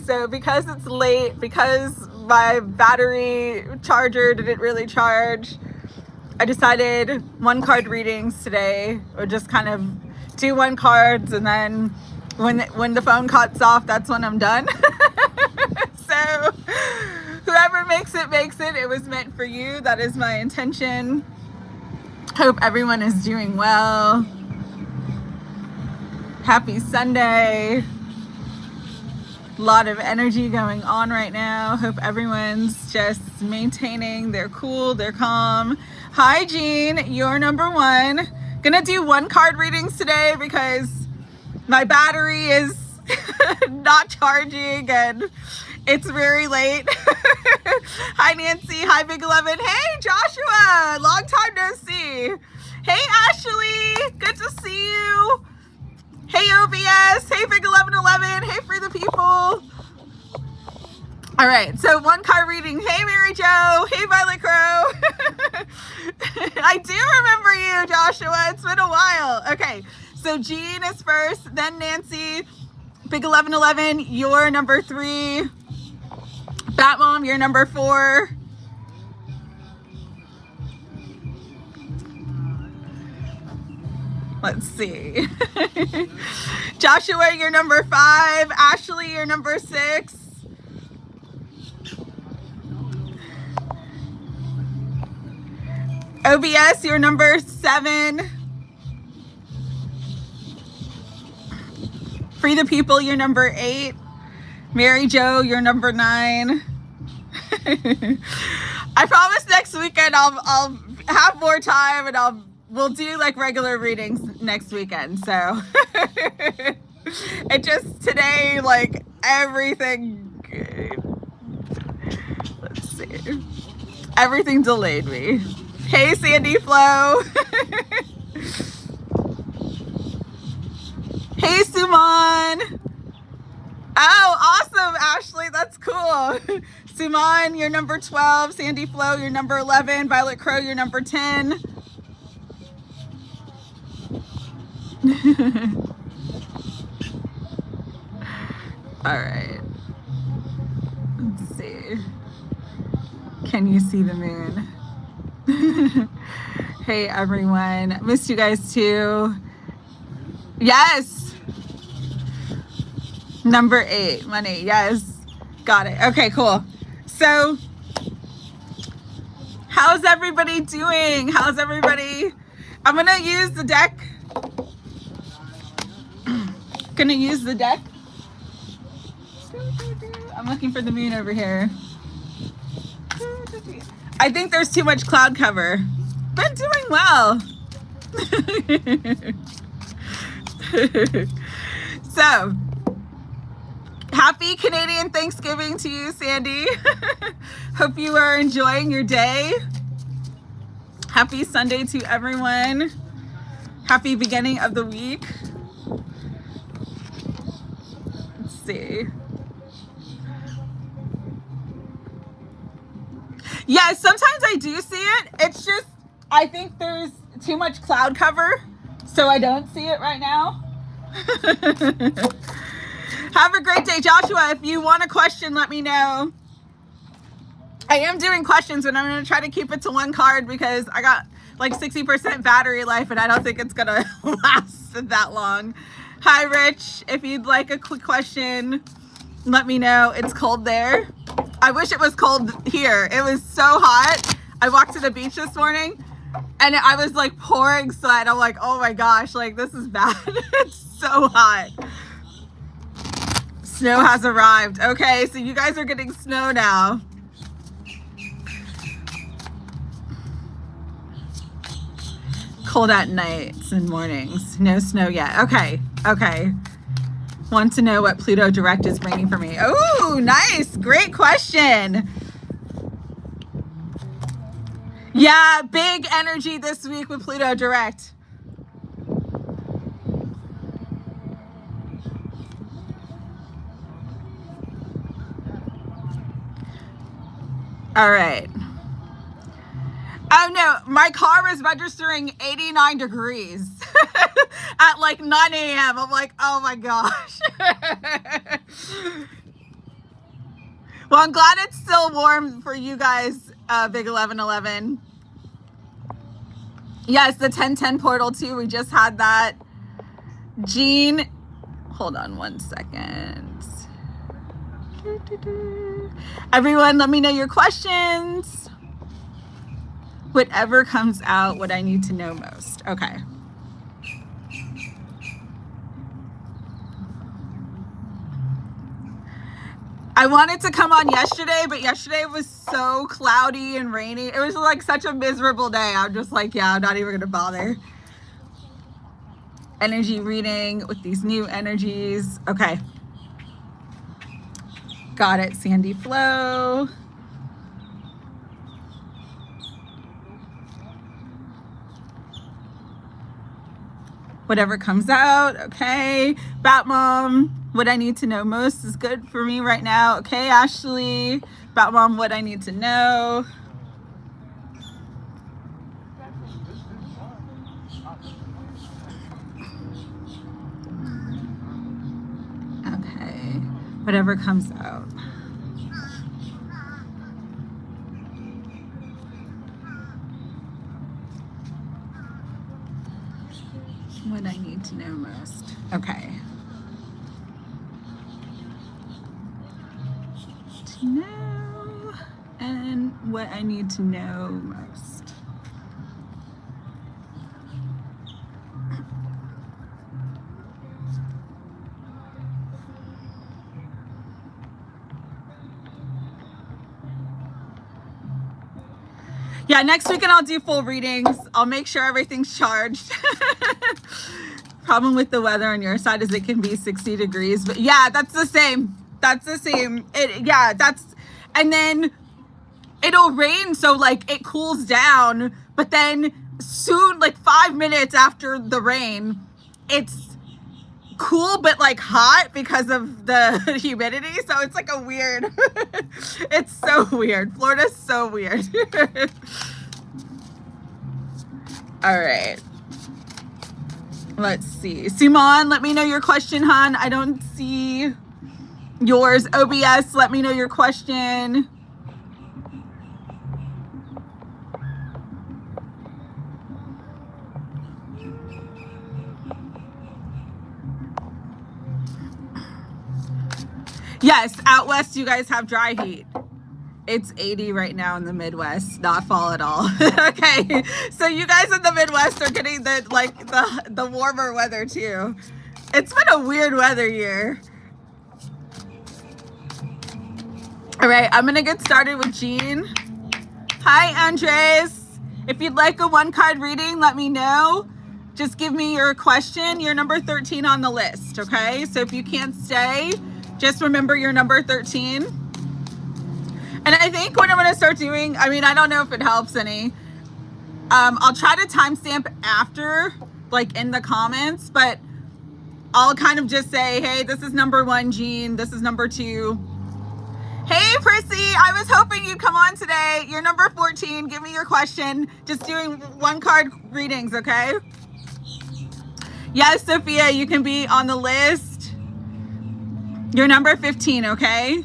So because it's late, because my battery charger didn't really charge, I decided one card readings today, or just kind of do one cards, and then when the phone cuts off, that's when I'm done. So whoever makes it, makes it. It was meant for you. That is my intention. Hope everyone is doing well. Happy Sunday. A lot of energy going on right now. Hope everyone's just maintaining their cool, their calm. Hi, Jean. You're number one. Gonna do one card readings today because my battery is not charging and it's very late. Hi, Nancy. Hi, Big 11. Hey, Joshua. Long time no see. Hey, Ashley. Good to see you. Hey, OBS. Hey, Big 1111. Hey, Free the People. All right, so one card reading. Hey, Mary Jo. Hey, Violet Crow. I do remember you, Joshua. It's been a while. Okay, so Jean is first, then Nancy. Big 1111, you're number 3. Batmom, you're number 4. Let's see. Joshua, you're number 5. Ashley, you're number 6. OBS, you're number 7. Free the People, you're number 8. Mary Jo, you're number 9. I promise next weekend I'll have more time and we'll do like regular readings next weekend. So it just today, like everything, let's see, everything delayed me. Hey, Sandy Flo. Hey, Suman. Oh, awesome, Ashley. That's cool. Suman, you're number 12. Sandy Flo, you're number 11. Violet Crow, you're number 10. All right. Let's see. Can you see the moon? Hey, everyone. Missed you guys too. Yes. Number 8, money. Yes. Got it. Okay, cool. So, how's everybody doing? How's everybody? I'm going to use the deck. Gonna use the deck. I'm looking for the moon over here. I think there's too much cloud cover. Been doing well. So, happy Canadian Thanksgiving to you, Sandy. Hope you are enjoying your day. Happy Sunday to everyone. Happy beginning of the week. Let's see. Yeah, sometimes I do see it. It's just, I think there's too much cloud cover, so I don't see it right now. Have a great day, Joshua. If you want a question, let me know. I am doing questions, but I'm going to try to keep it to one card because I got like 60% battery life and I don't think it's going to last that long. Hi, Rich. If you'd like a quick question, let me know. It's cold there. I wish it was cold here. It was so hot. I walked to the beach this morning and I was like pouring sweat. I'm like, oh my gosh, like this is bad. It's so hot. Snow has arrived. Okay, so you guys are getting snow now. Cold at nights and mornings. No snow yet. Okay, okay. Want to know what Pluto Direct is bringing for me. Oh, nice. Great question. Yeah, big energy this week with Pluto Direct. All right. Oh no, my car was registering 89 degrees at like 9 a.m. I'm like, oh my gosh. Well, I'm glad it's still warm for you guys, Big 1111. Yes, the 1010 portal too. We just had that. Jean, hold on one second. Everyone, let me know your questions. Whatever comes out, what I need to know most. Okay. I wanted to come on yesterday, but yesterday was so cloudy and rainy. It was like such a miserable day. I'm just like, yeah, I'm not even gonna bother. Energy reading with these new energies. Okay. Got it, Sandy Flow. Whatever comes out, okay. Batmom, what I need to know most is good for me right now. Okay, Ashley. Batmom, what I need to know. Okay, whatever comes out. What I need to know most. Okay. To know and what I need to know most. Yeah, next weekend I'll do full readings. I'll make sure everything's charged. Problem with the weather on your side is it can be 60 degrees, but yeah, that's the same. That's the same. And then it'll rain, so like it cools down, but then soon, like 5 minutes after the rain, it's cool but like hot because of the humidity. So it's like a weird it's so weird. Florida's so weird. All right, let's see. Simon, let me know your question, hon. I don't see yours. OBS, let me know your question. Yes, out west you guys have dry heat. It's 80 right now in the Midwest, not fall at all. Okay, so you guys in the Midwest are getting the warmer weather too. It's been a weird weather year. All right, I'm gonna get started with Jean. Hi, Andres. If you'd like a one-card reading, let me know. Just give me your question. You're number 13 on the list, okay? So if you can't stay, just remember you're number 13. And I think what I'm going to start doing, I mean, I don't know if it helps any. I'll try to timestamp after, like in the comments, but I'll kind of just say, hey, this is number 1, Jean. This is number 2. Hey, Prissy, I was hoping you'd come on today. You're number 14. Give me your question. Just doing one-card readings, okay? Yes, Sophia, you can be on the list. You're number 15, okay?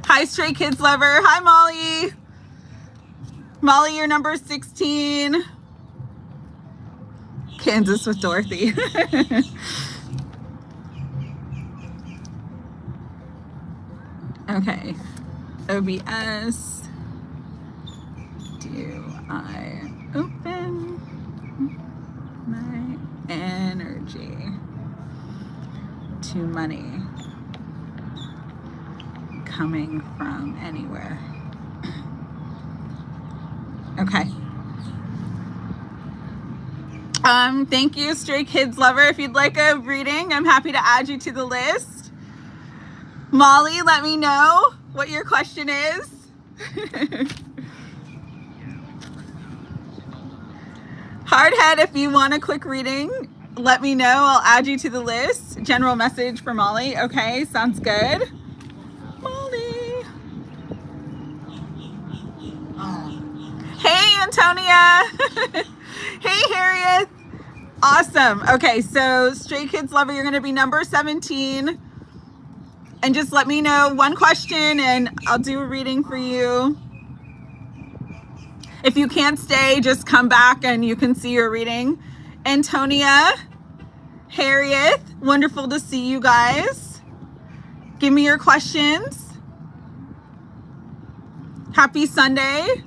Hi, Stray Kids Lover. Hi, Molly. Molly, you're number 16. Kansas with Dorothy. Okay. OBS. Do I open my energy to money coming from anywhere? Okay. Thank you, Stray Kids Lover. If you'd like a reading, I'm happy to add you to the list. Molly, let me know what your question is. Hardhead, if you want a quick reading, let me know. I'll add you to the list. General message for Molly. Okay, sounds good. Molly. Hey, Antonia. Hey, Harriet. Awesome. Okay, so Stray Kids Lover, you're going to be number 17. And just let me know one question and I'll do a reading for you. If you can't stay, just come back and you can see your reading. Antonia, Harriet, wonderful to see you guys. Give me your questions. Happy Sunday.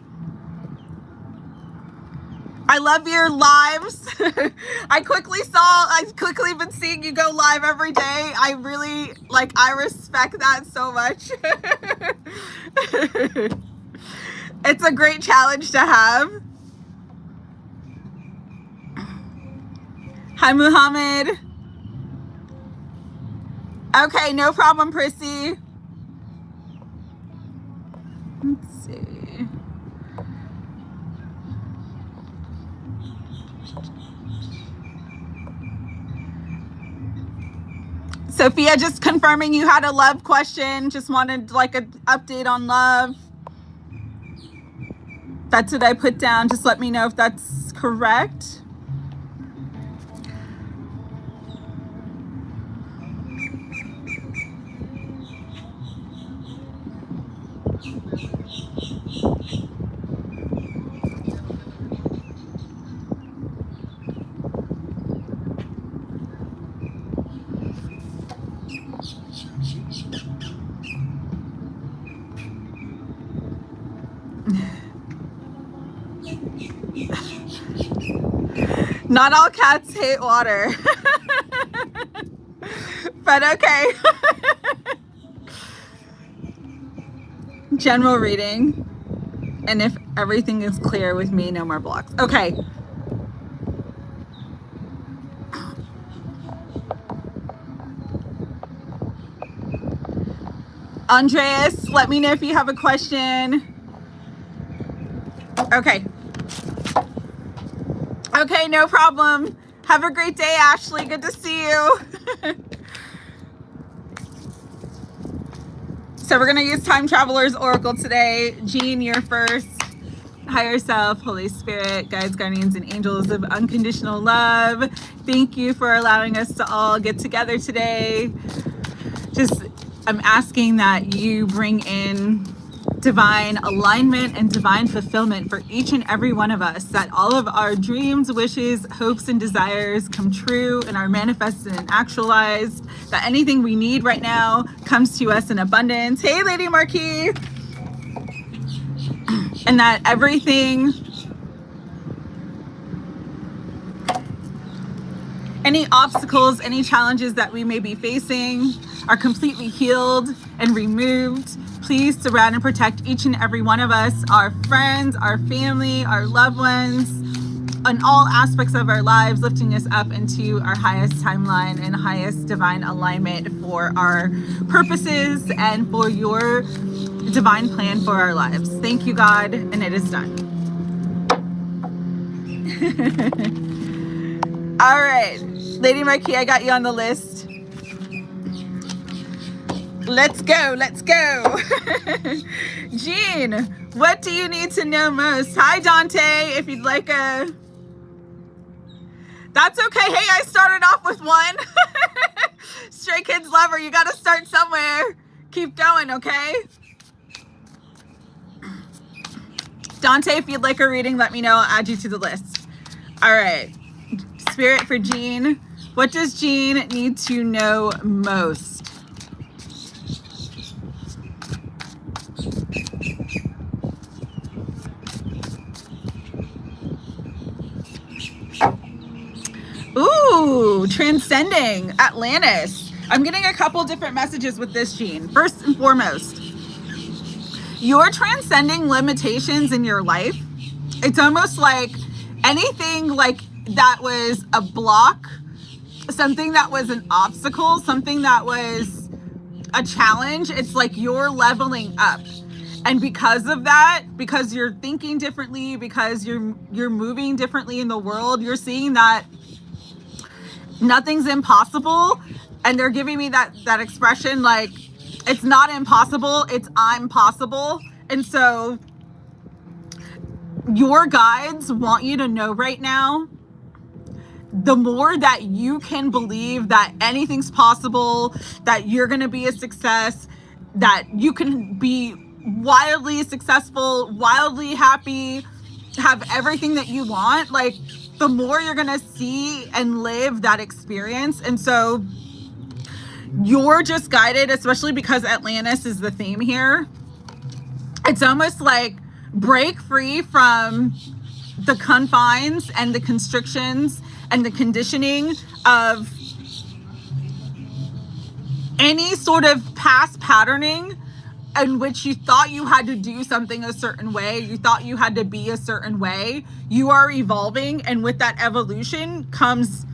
I love your lives. I quickly been seeing you go live every day. I really, I respect that so much. It's a great challenge to have. Hi, Muhammad. Okay, no problem, Prissy. Let's see. Sophia, just confirming you had a love question. Just wanted an update on love. That's what I put down. Just let me know if that's correct. Not all cats hate water. But okay. General reading. And if everything is clear with me, no more blocks. Okay. Andreas, let me know if you have a question. Okay. Okay, no problem. Have a great day, Ashley. Good to see you. So we're going to use Time Traveler's Oracle today. Jean, you're first. Higher Self, Holy Spirit, guides, guardians, and angels of unconditional love. Thank you for allowing us to all get together today. I'm asking that you bring in divine alignment and divine fulfillment for each and every one of us, that all of our dreams, wishes, hopes, and desires come true and are manifested and actualized, that anything we need right now comes to us in abundance. Hey, Lady Marquis. And that everything, any obstacles, any challenges that we may be facing are completely healed and removed. Please surround and protect each and every one of us, our friends, our family, our loved ones, on all aspects of our lives, lifting us up into our highest timeline and highest divine alignment for our purposes and for your divine plan for our lives. Thank you, God, and it is done. All right, Lady Marquis, I got you on the list. Let's go, let's go. Jean, what do you need to know most? Hi, Dante, if you'd like a... That's okay. Hey, I started off with one. Stray Kids Lover, you got to start somewhere. Keep going, okay? Dante, if you'd like a reading, let me know. I'll add you to the list. All right. Spirit for Jean. What does Jean need to know most? Ooh, transcending Atlantis. I'm getting a couple different messages with this, Jean. First and foremost, you're transcending limitations in your life. It's almost like anything like that was a block, something that was an obstacle, something that was a challenge. It's like you're leveling up. And because of that, because you're thinking differently, because you're moving differently in the world, you're seeing that nothing's impossible. And they're giving me that expression, like, it's not impossible, it's I'm possible. And so your guides want you to know right now the more that you can believe that anything's possible, that you're going to be a success, that you can be wildly successful, wildly happy, have everything that you want, like the more you're going to see and live that experience. And so you're just guided, especially because Atlantis is the theme here. It's almost like break free from the confines and the constrictions and the conditioning of any sort of past patterning in which you thought you had to do something a certain way, you thought you had to be a certain way. You are evolving, and with that evolution comes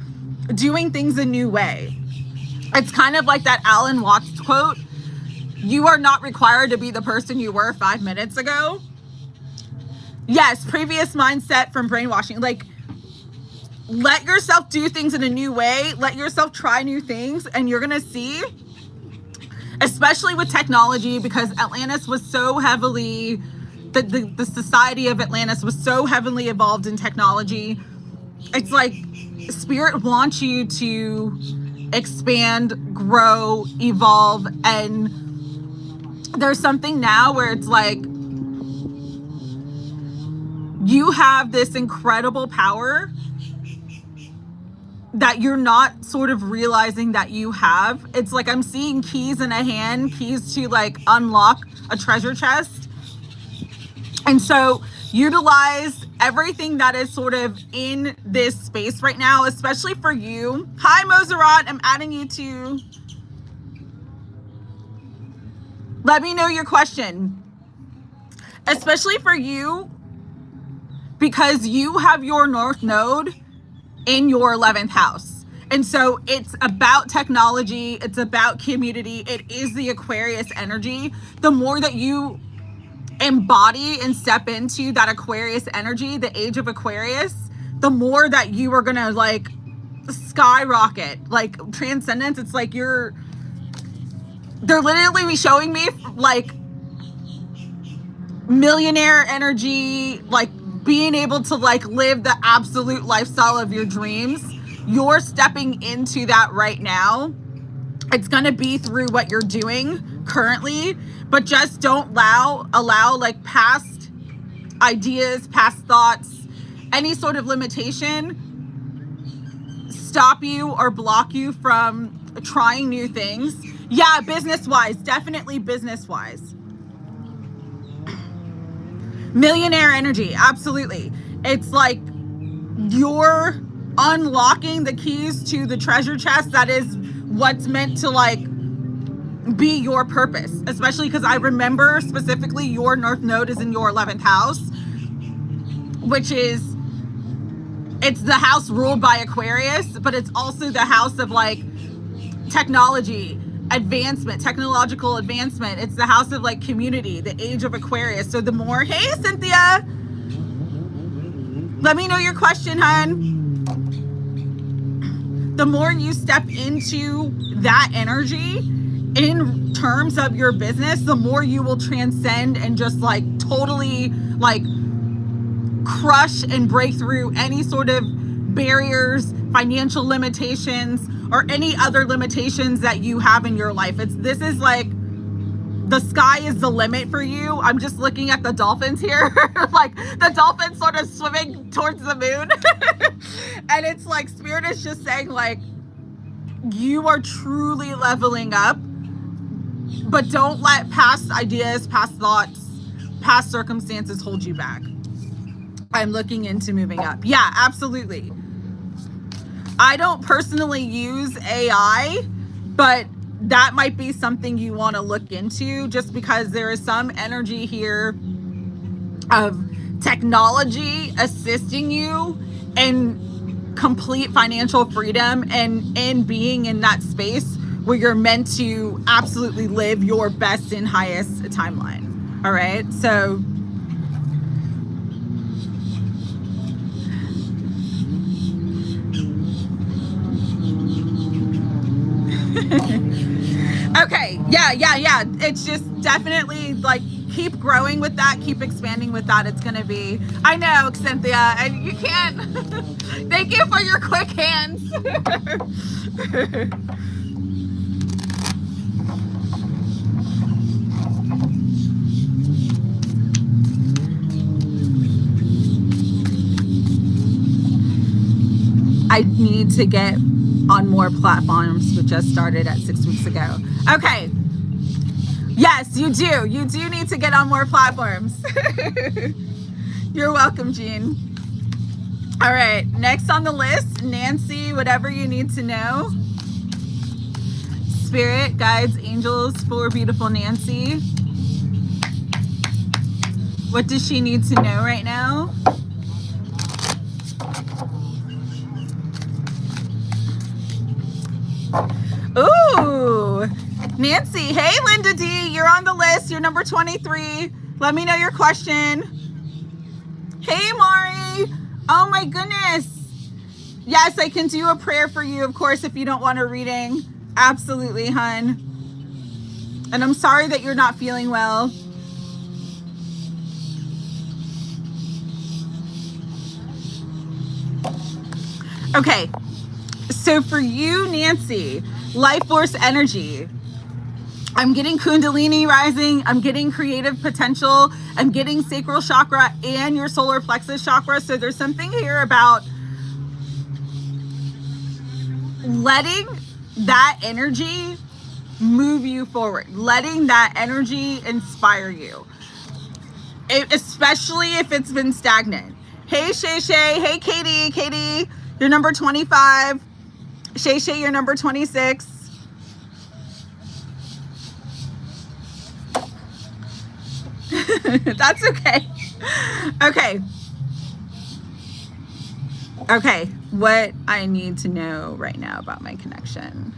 doing things a new way. It's kind of like that Alan Watts quote, you are not required to be the person you were 5 minutes ago. Yes, previous mindset from brainwashing. Like, let yourself do things in a new way. Let yourself try new things, and you're going to see, especially with technology, because Atlantis was so heavily, the society of Atlantis was so heavily involved in technology. It's like Spirit wants you to expand, grow, evolve, and there's something now where it's like you have this incredible power that you're not sort of realizing that you have. It's like I'm seeing keys in a hand, keys to like unlock a treasure chest. And so utilize everything that is sort of in this space right now, especially for you. Hi, Moserat, I'm adding you to. Let me know your question. Especially for you, because you have your North Node in your 11th house. And so it's about technology. It's about community. It is the Aquarius energy. The more that you embody and step into that Aquarius energy, the age of Aquarius, the more that you are going to like skyrocket, like transcendence. It's like they're literally showing me like millionaire energy, like being able to like live the absolute lifestyle of your dreams. You're stepping into that right now. It's going to be through what you're doing currently, but just don't allow like past ideas, past thoughts, any sort of limitation stop you or block you from trying new things. Yeah, business-wise, definitely business-wise. Millionaire energy, absolutely. It's like you're unlocking the keys to the treasure chest that is what's meant to like be your purpose, especially because I remember specifically your North Node is in your 11th house, which is, it's the house ruled by Aquarius, but it's also the house of like technology, advancement, technological advancement. It's the house of like community, the age of Aquarius. So the more, hey Cynthia, let me know your question, hun. The more you step into that energy in terms of your business, the more you will transcend and just like totally like crush and break through any sort of barriers, financial limitations, or any other limitations that you have in your life. This is like the sky is the limit for you. I'm just looking at the dolphins here, like the dolphins sort of swimming towards the moon. And it's like Spirit is just saying like, you are truly leveling up, but don't let past ideas, past thoughts, past circumstances hold you back. I'm looking into moving up. Yeah, absolutely. I don't personally use AI, but that might be something you want to look into, just because there is some energy here of technology assisting you in complete financial freedom and in being in that space where you're meant to absolutely live your best and highest timeline. All right. So okay, yeah. It's just definitely like keep growing with that, keep expanding with that. It's gonna be, I know, Cynthia, and you can't. Thank you for your quick hands. I need to get on more platforms. We just started at 6 weeks ago. Okay. Yes, you do. You do need to get on more platforms. You're welcome, Jean. All right. Next on the list, Nancy, whatever you need to know. Spirit, guides, angels for beautiful Nancy. What does she need to know right now? Ooh, Nancy. Hey, Linda D, you're on the list. You're number 23. Let me know your question. Hey, Mari. Oh my goodness. Yes, I can do a prayer for you, of course, if you don't want a reading. Absolutely, hun. And I'm sorry that you're not feeling well. Okay. So for you, Nancy, life force energy, I'm getting Kundalini rising, I'm getting creative potential, I'm getting sacral chakra and your solar plexus chakra. So there's something here about letting that energy move you forward, letting that energy inspire you, especially if it's been stagnant. Hey, Shay Shay. Hey, Katie, you're number 25. Shay Shay, you're number 26. That's okay. Okay, what I need to know right now about my connection.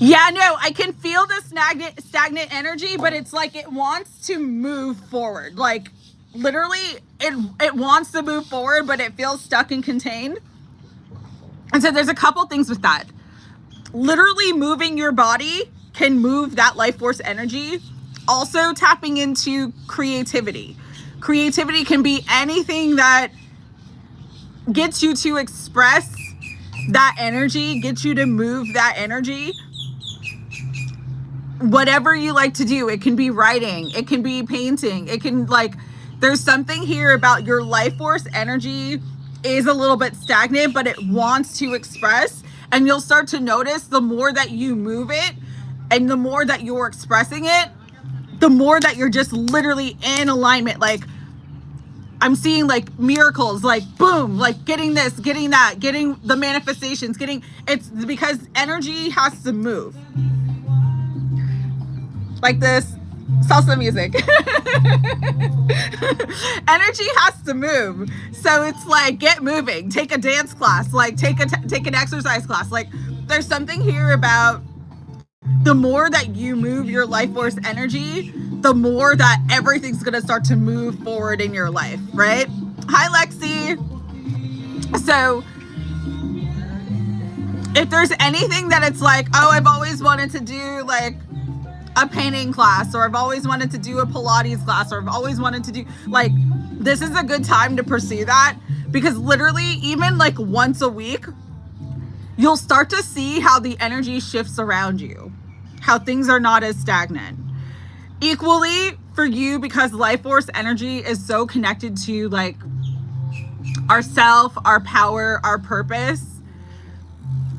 Yeah, no, I can feel the stagnant energy, but it's like it wants to move forward. Like literally it wants to move forward, but it feels stuck and contained. And so there's a couple things with that. Literally moving your body can move that life force energy. Also tapping into creativity. Creativity can be anything that gets you to express that energy, gets you to move that energy. Whatever you like to do, it can be writing, it can be painting, it can there's something here about your life force energy is a little bit stagnant, but it wants to express, and you'll start to notice the more that you move it and the more that you're expressing it, the more that you're just literally in alignment. Like I'm seeing like miracles, like boom, like getting this, getting that, getting the manifestations, it's because energy has to move. Like this salsa music. Energy has to move. So it's like, get moving, take a dance class, like take an exercise class. Like there's something here about the more that you move your life force energy, the more that everything's going to start to move forward in your life, right? Hi, Lexi. So if there's anything that it's like, oh, I've always wanted to do like a painting class, or I've always wanted to do a Pilates class, or I've always wanted to do, like, this is a good time to pursue that, because literally even like once a week, you'll start to see how the energy shifts around you, how things are not as stagnant. Equally for you, because life force energy is so connected to like our self, our power, our purpose.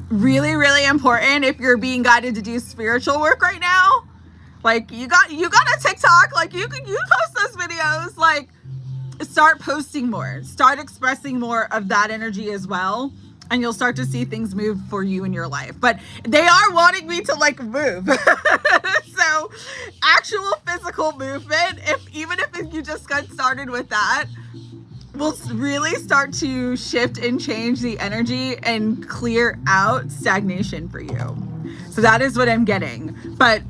Really, really important if you're being guided to do spiritual work right now. Like you got a TikTok, like you post those videos, like start posting more, start expressing more of that energy as well. And you'll start to see things move for you in your life. But they are wanting me to like move. So actual physical movement, even if you just got started with that, will really start to shift and change the energy and clear out stagnation for you. So that is what I'm getting. But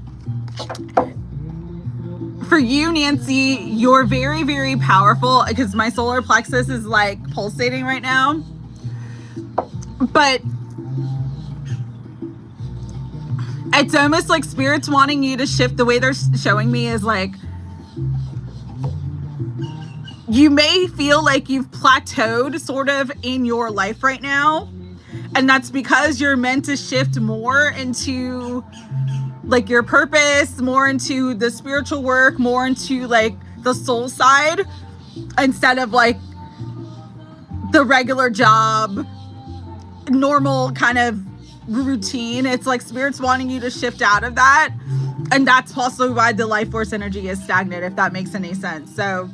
for you, Nancy, you're very, very powerful, because my solar plexus is like pulsating right now. But it's almost like Spirit's wanting you to shift. The way they're showing me is like, you may feel like you've plateaued sort of in your life right now. And that's because you're meant to shift more into like your purpose, more into the spiritual work, more into like the soul side, instead of like the regular job, normal kind of routine. It's like Spirit's wanting you to shift out of that. And that's also why the life force energy is stagnant, if that makes any sense. So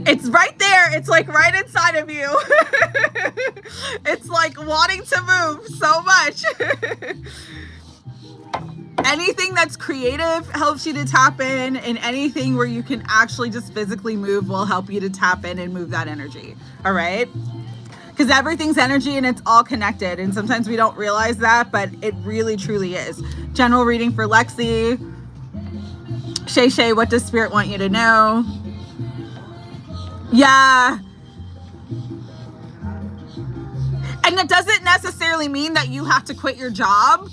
it's right there. It's like right inside of you. It's like wanting to move so much. Anything that's creative helps you to tap in, and anything where you can actually just physically move will help you to tap in and move that energy. All right? Because everything's energy and it's all connected. And sometimes we don't realize that, but it really, truly is. General reading for Lexi. Shay, what does Spirit want you to know? Yeah. And it doesn't necessarily mean that you have to quit your job,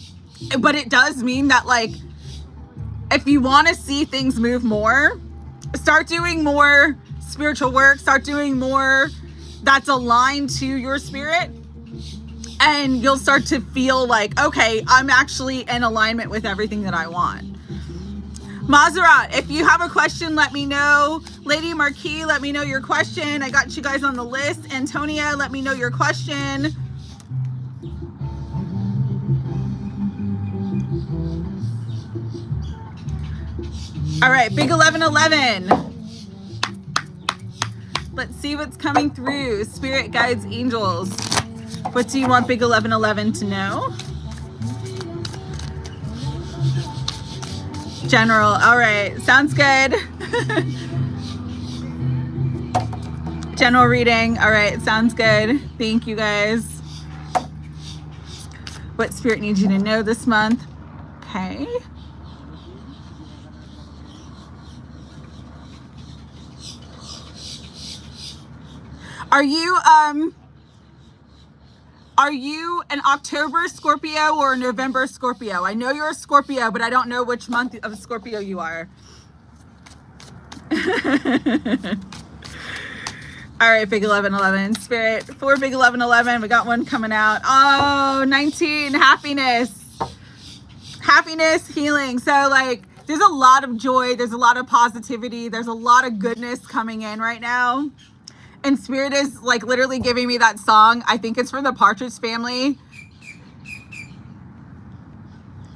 but it does mean that, like, if you want to see things move more, start doing more spiritual work, start doing more that's aligned to your spirit, and you'll start to feel like, okay, I'm actually in alignment with everything that I want. Mazerat, if you have a question, let me know. Lady Marquis, let me know your question. I got you guys on the list. Antonia, let me know your question. All right, big 1111. Let's see what's coming through. Spirit, guides, angels. What do you want big 1111 to know? General. All right, sounds good. General reading. All right, sounds good. Thank you, guys. What Spirit needs you to know this month? Okay. Are you an October Scorpio or a November Scorpio? I know you're a Scorpio, but I don't know which month of Scorpio you are. All right, big 1111. Spirit, for big 1111, we got one coming out. Oh, 19, happiness. Happiness, healing. So, like, there's a lot of joy. There's a lot of positivity. There's a lot of goodness coming in right now. And Spirit is like literally giving me that song. I think it's from the Partridge Family.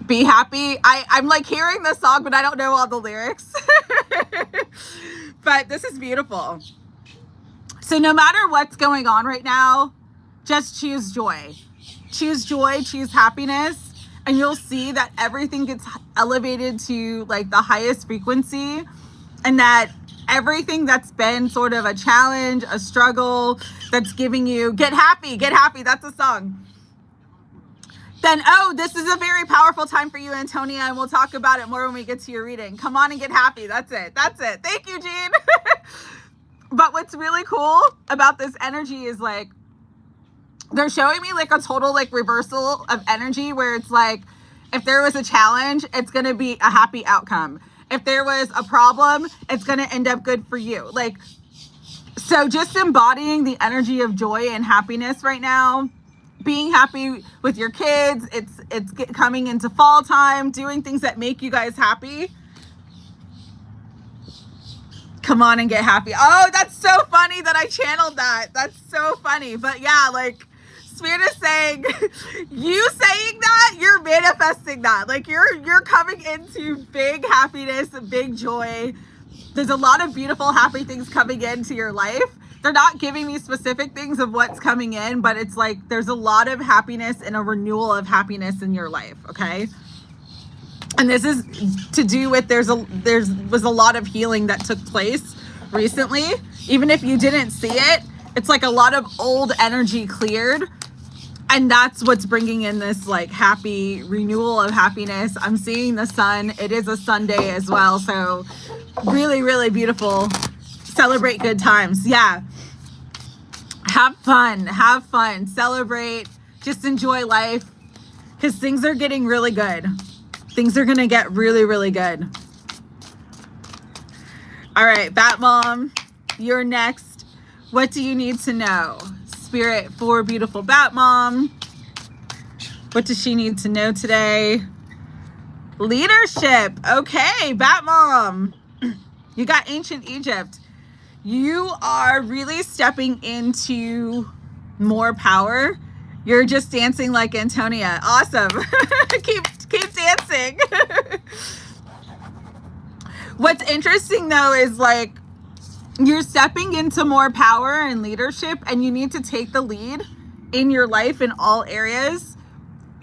Be happy. I'm like hearing the song, but I don't know all the lyrics. But this is beautiful. So no matter what's going on right now, just choose joy. Choose joy, choose happiness. And you'll see that everything gets elevated to like the highest frequency. And that everything that's been sort of a challenge, a struggle, that's giving you, get happy, that's a song. Then, oh, this is a very powerful time for you, Antonia, and we'll talk about it more when we get to your reading. Come on and get happy. That's it. Thank you, Jean. But what's really cool about this energy is like, they're showing me like a total like reversal of energy where it's like, if there was a challenge, it's going to be a happy outcome. If there was a problem, it's going to end up good for you. Like, so just embodying the energy of joy and happiness right now, being happy with your kids. It's coming into fall time, doing things that make you guys happy. Come on and get happy. Oh, that's so funny that I channeled that. That's so funny. But yeah, like, Spirit is saying, you saying that, you're manifesting that. Like you're coming into big happiness, big joy. There's a lot of beautiful, happy things coming into your life. They're not giving me specific things of what's coming in, but it's like there's a lot of happiness and a renewal of happiness in your life, okay? And this is to do with there was a lot of healing that took place recently. Even if you didn't see it, it's like a lot of old energy cleared. And that's what's bringing in this like happy renewal of happiness. I'm seeing the sun. It is a Sunday as well. So really, really beautiful. Celebrate good times. Yeah. Have fun, celebrate, just enjoy life, because things are getting really good. Things are gonna get really, really good. All right, Bat Mom, you're next. What do you need to know? Spirit for beautiful Bat Mom. What does she need to know today? Leadership. Okay, Bat Mom. You got ancient Egypt. You are really stepping into more power. You're just dancing like Antonia. Awesome. keep dancing. What's interesting though is like you're stepping into more power and leadership, and you need to take the lead in your life in all areas.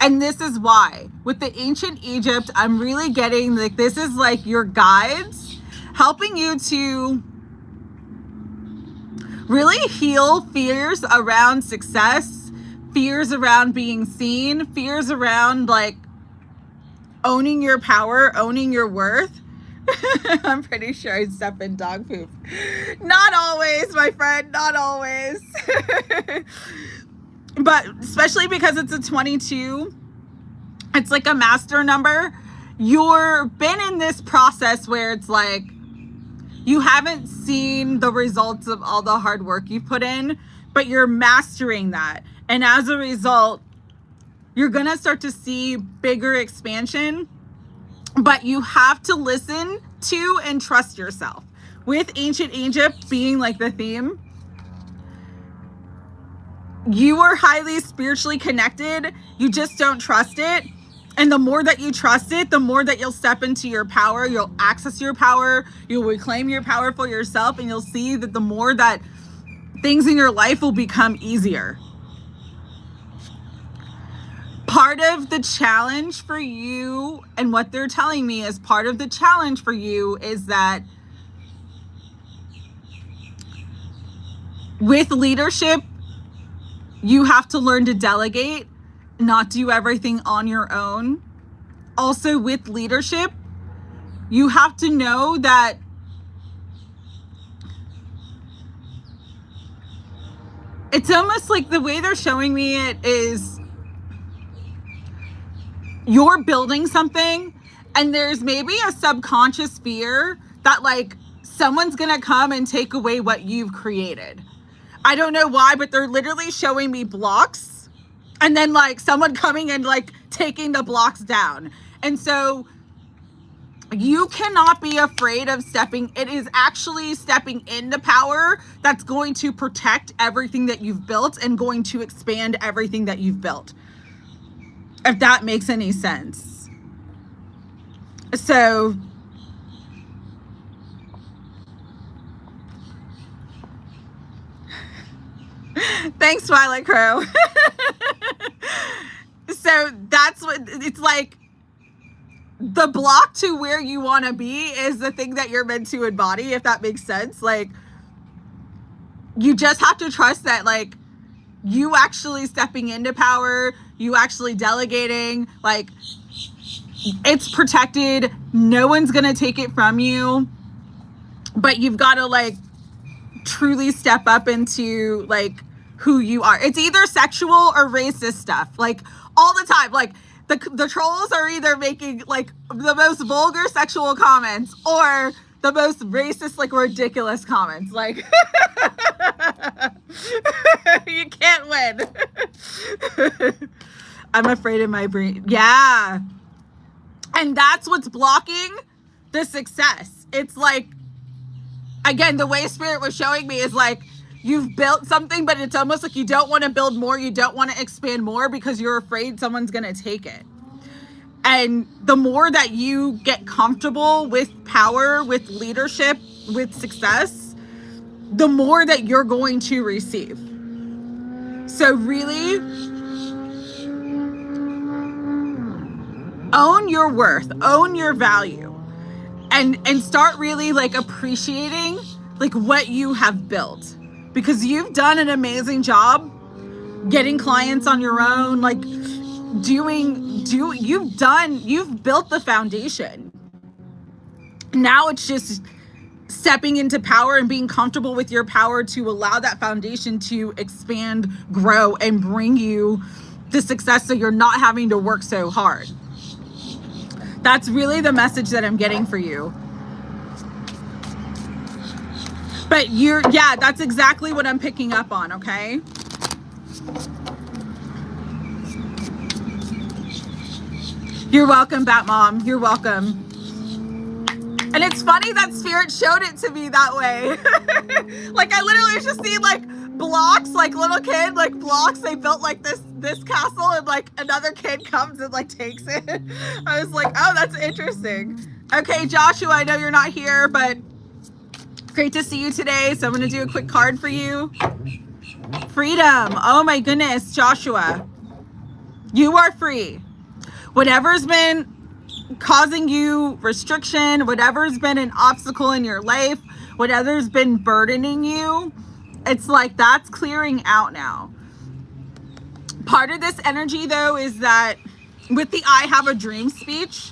And this is why with the ancient Egypt, I'm really getting like this is like your guides helping you to really heal fears around success, fears around being seen, fears around like owning your power, owning your worth. I'm pretty sure I step in dog poop. Not always, my friend, not always. But especially because it's a 22, it's like a master number. You've been in this process where it's like, you haven't seen the results of all the hard work you put in, but you're mastering that. And as a result, you're going to start to see bigger expansion, but you have to listen to and trust yourself. With ancient Egypt being like the theme, you are highly spiritually connected. You just don't trust it. And the more that you trust it, the more that you'll step into your power, you'll access your power, you'll reclaim your power for yourself, and you'll see that the more that things in your life will become easier. Part of the challenge for you, and what they're telling me is part of the challenge for you, is that with leadership, you have to learn to delegate, not do everything on your own. Also with leadership, you have to know that it's almost like the way they're showing me it is you're building something and there's maybe a subconscious fear that like someone's gonna come and take away what you've created. I don't know why, but they're literally showing me blocks and then like someone coming and like taking the blocks down. And so you cannot be afraid of stepping. It is actually stepping into power that's going to protect everything that you've built and going to expand everything that you've built. If that makes any sense. So thanks, Twilight Crow. So that's what it's like. The block to where you want to be is the thing that you're meant to embody, if that makes sense. Like, you just have to trust that, like, you actually stepping into power, you actually delegating, like, it's protected. No one's going to take it from you. But you've got to, like, truly step up into, like, who you are. It's either sexual or racist stuff, like, all the time. Like, the trolls are either making, like, the most vulgar sexual comments or the most racist, like, ridiculous comments. Like, you can't win. I'm afraid of my brain. Yeah. And that's what's blocking the success. It's like, again, the way Spirit was showing me is like, you've built something, but it's almost like you don't want to build more. You don't want to expand more because you're afraid someone's going to take it. And the more that you get comfortable with power, with leadership, with success, the more that you're going to receive. So really own your worth, own your value, and start really like appreciating like what you have built, because you've done an amazing job getting clients on your own, like you've built the foundation. Now it's just stepping into power and being comfortable with your power to allow that foundation to expand, grow, and bring you the success so you're not having to work so hard. That's really the message that I'm getting for you. But yeah, that's exactly what I'm picking up on, okay? You're welcome, Bat Mom. You're welcome. And it's funny that Spirit showed it to me that way. Like I literally was just seeing like blocks, like little kid, like blocks. They built like this castle, and like another kid comes and like takes it. I was like, oh, that's interesting. Okay, Joshua, I know you're not here, but great to see you today. So I'm going to do a quick card for you. Freedom. Oh my goodness, Joshua. You are free. Whatever's been causing you restriction, whatever's been an obstacle in your life, whatever's been burdening you, it's like that's clearing out now. Part of this energy though is that with the I have a dream speech,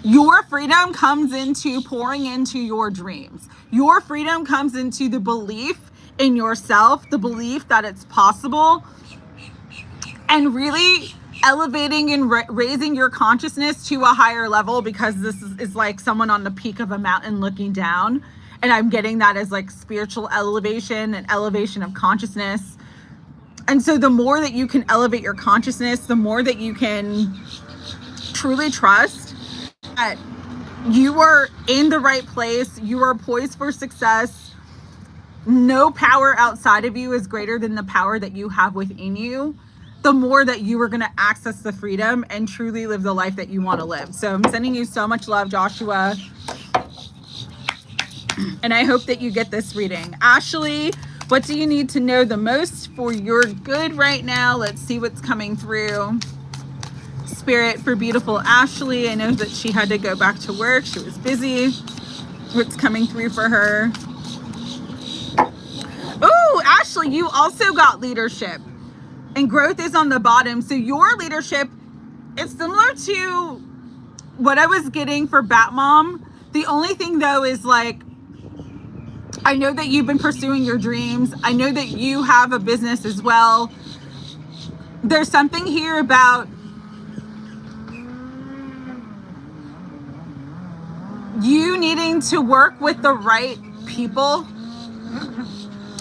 your freedom comes into pouring into your dreams. Your freedom comes into the belief in yourself, the belief that it's possible, and really elevating and raising your consciousness to a higher level, because this is like someone on the peak of a mountain looking down. And I'm getting that as like spiritual elevation and elevation of consciousness. And so the more that you can elevate your consciousness, the more that you can truly trust that you are in the right place, you are poised for success. No power outside of you is greater than the power that you have within you. The more that you are going to access the freedom and truly live the life that you want to live. So I'm sending you so much love, Joshua. And I hope that you get this reading. Ashley, what do you need to know the most for your good right now? Let's see what's coming through. Spirit for beautiful Ashley. I know that she had to go back to work. She was busy. What's coming through for her? Oh, Ashley, you also got leadership. And growth is on the bottom. So your leadership is similar to what I was getting for Bat Mom. The only thing though is like, I know that you've been pursuing your dreams. I know that you have a business as well. There's something here about you needing to work with the right people.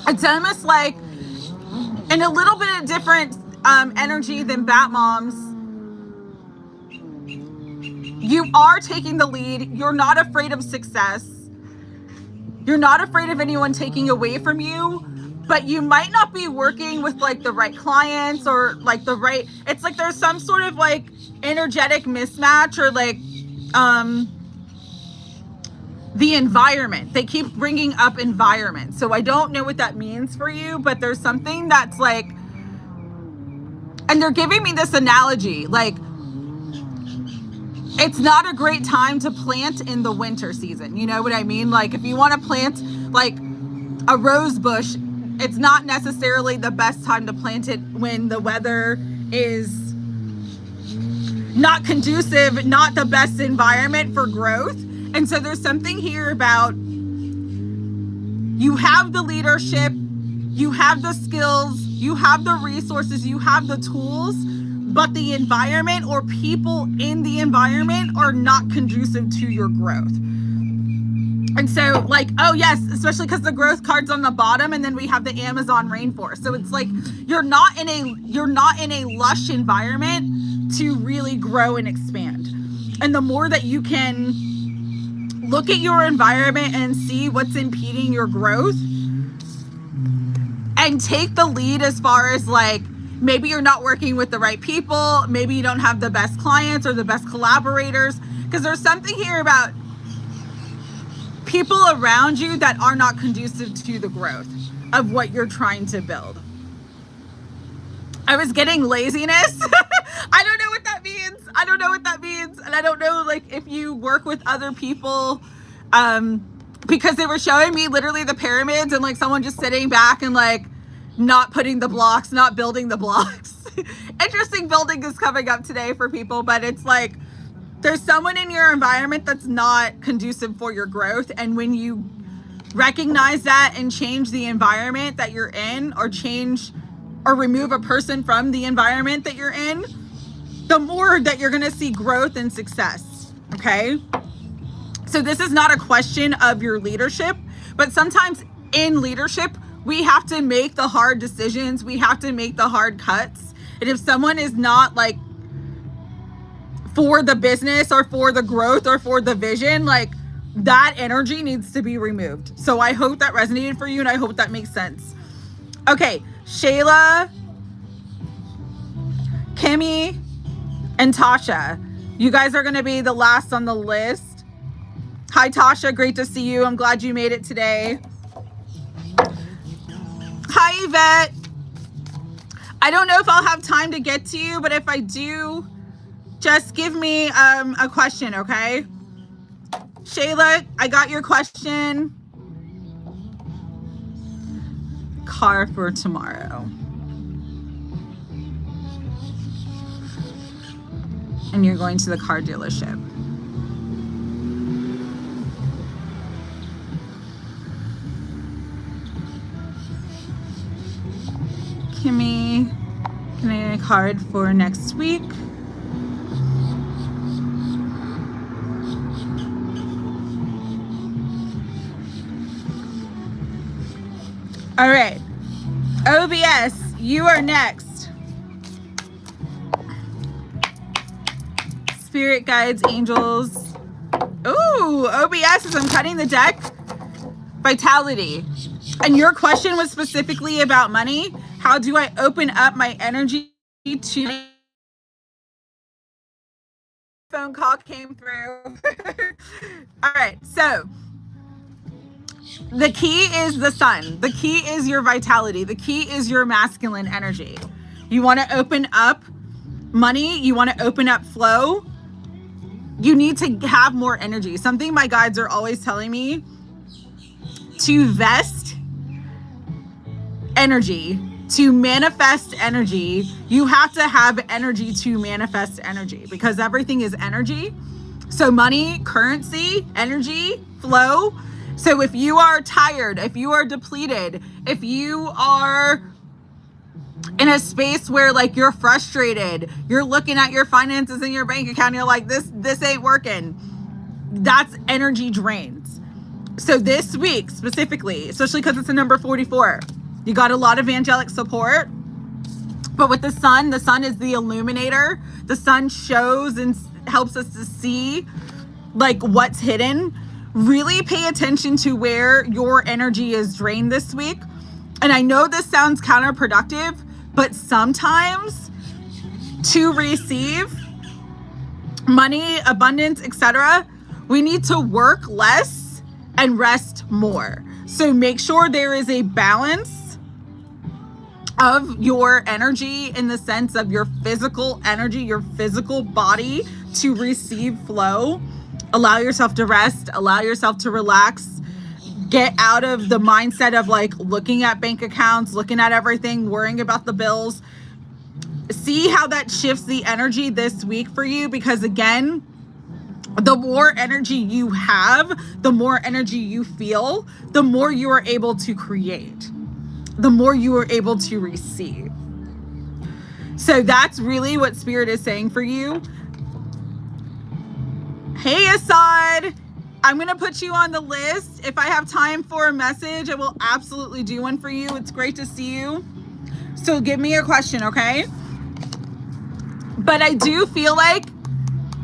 It's almost like in a little bit of different energy than Bat Mom's. You are taking the lead. You're not afraid of success. You're not afraid of anyone taking away from you, but you might not be working with like the right clients or like the right, it's like there's some sort of like energetic mismatch or like the environment. They keep bringing up environment. So I don't know what that means for you, but there's something that's like, and they're giving me this analogy, like it's not a great time to plant in the winter season. You know what I mean? Like if you want to plant like a rose bush, it's not necessarily the best time to plant it when the weather is not conducive, not the best environment for growth. And so there's something here about you have the leadership, you have the skills, you have the resources, you have the tools, but the environment or people in the environment are not conducive to your growth. And so like, oh yes, especially because the growth card's on the bottom and then we have the Amazon rainforest. So it's like you're not in a lush environment to really grow and expand. And the more that you can look at your environment and see what's impeding your growth and take the lead as far as like, maybe you're not working with the right people. Maybe you don't have the best clients or the best collaborators, because there's something here about people around you that are not conducive to the growth of what you're trying to build. I was getting laziness. I don't know what that means. I don't know what that means. And I don't know like if you work with other people, because they were showing me literally the pyramids and like someone just sitting back and like not putting the blocks, not building the blocks. Interesting building is coming up today for people, but it's like There's someone in your environment that's not conducive for your growth. And when you recognize that and change the environment that you're in, or change or remove a person from the environment that you're in, the more that you're going to see growth and success. Okay. So this is not a question of your leadership, but sometimes in leadership, we have to make the hard decisions. We have to make the hard cuts. And if someone is not like for the business or for the growth or for the vision, like that energy needs to be removed. So I hope that resonated for you, and I hope that makes sense. Okay, Shayla, Kimmy, and Tasha, you guys are going to be the last on the list. Hi, Tasha. Great to see you. I'm glad you made it today. Hi, Yvette. I don't know if I'll have time to get to you, but if I do, just give me a question, okay? Shayla, I got your question. Car for tomorrow. And you're going to the car dealership. Kimmy, can I get a card for next week? All right, OBS, you are next. Spirit guides, angels. Ooh, OBS, as I'm cutting the deck, vitality. And your question was specifically about money. How do I open up my energy to... Phone call came through. All right, so the key is the sun. The key is your vitality. The key is your masculine energy. You want to open up money. You want to open up flow. You need to have more energy. Something my guides are always telling me, to vest energy, to manifest energy. You have to have energy to manifest energy, because everything is energy. So money, currency, energy, flow. So if you are tired, if you are depleted, if you are in a space where like you're frustrated, you're looking at your finances in your bank account, you're like, this ain't working. That's energy drains. So this week specifically, especially because it's a number 44, you got a lot of angelic support. But with the sun is the illuminator. The sun shows and helps us to see like what's hidden. Really pay attention to where your energy is drained this week. And I know this sounds counterproductive, but sometimes to receive money, abundance, etc., we need to work less and rest more. So make sure there is a balance of your energy in the sense of your physical energy, your physical body to receive flow. Allow yourself to rest, allow yourself to relax, get out of the mindset of like looking at bank accounts, looking at everything, worrying about the bills. See how that shifts the energy this week for you, because again, the more energy you have, the more energy you feel, the more you are able to create, the more you are able to receive. So that's really what Spirit is saying for you. Hey, Assad, I'm going to put you on the list. If I have time for a message, I will absolutely do one for you. It's great to see you. So give me a question, okay? But I do feel like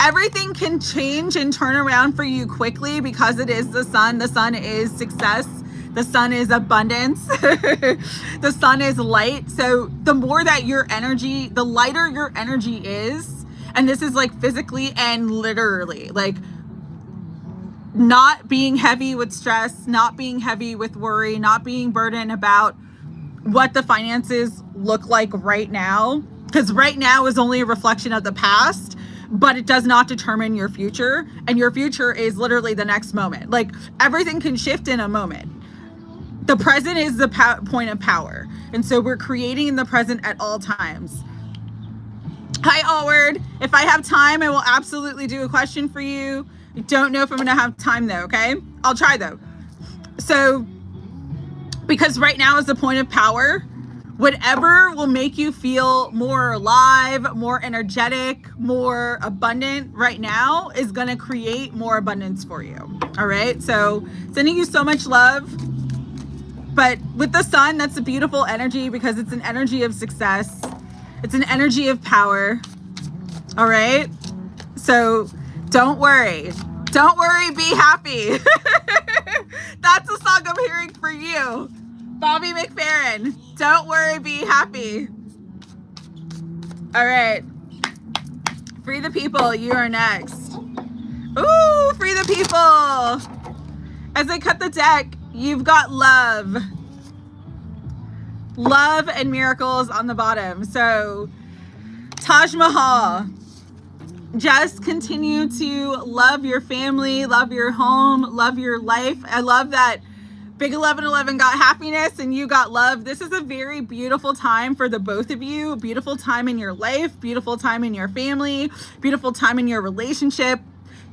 everything can change and turn around for you quickly, because it is the sun. The sun is success. The sun is abundance. The sun is light. So the more that your energy, the lighter your energy is, and this is like physically and literally, like not being heavy with stress, not being heavy with worry, not being burdened about what the finances look like right now. Because right now is only a reflection of the past, but it does not determine your future. And your future is literally the next moment. Like everything can shift in a moment. The present is the point of power. And so we're creating in the present at all times. Hi, Allward. If I have time, I will absolutely do a question for you. I don't know if I'm going to have time though, okay? I'll try though. So, because right now is the point of power, whatever will make you feel more alive, more energetic, more abundant right now is going to create more abundance for you. All right. So sending you so much love. But with the sun, that's a beautiful energy because it's an energy of success. It's an energy of power. All right. So don't worry. Don't worry. Be happy. That's a song I'm hearing for you. Bobby McFerrin. Don't worry. Be happy. All right. Free the people. You are next. Ooh, free the people. As I cut the deck, you've got love. Love and miracles on the bottom. So, Taj Mahal. Just continue to love your family, love your home, love your life. I love that Big 1111 got happiness and you got love. This is a very beautiful time for the both of you. Beautiful time in your life, beautiful time in your family, beautiful time in your relationship.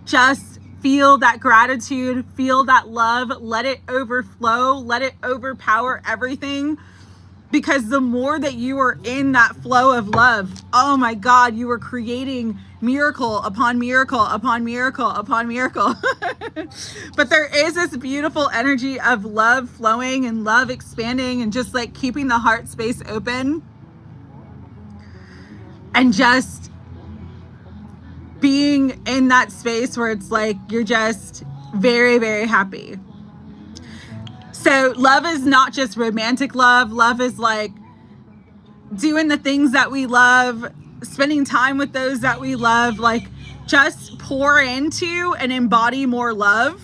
Just feel that gratitude, feel that love, let it overflow, let it overpower everything. Because the more that you are in that flow of love, oh my God, you are creating miracle upon miracle upon miracle upon miracle. But there is this beautiful energy of love flowing and love expanding and just like keeping the heart space open and just being in that space where it's like you're just very, very happy. So love is not just romantic love. Love is like doing the things that we love, spending time with those that we love, like just pour into and embody more love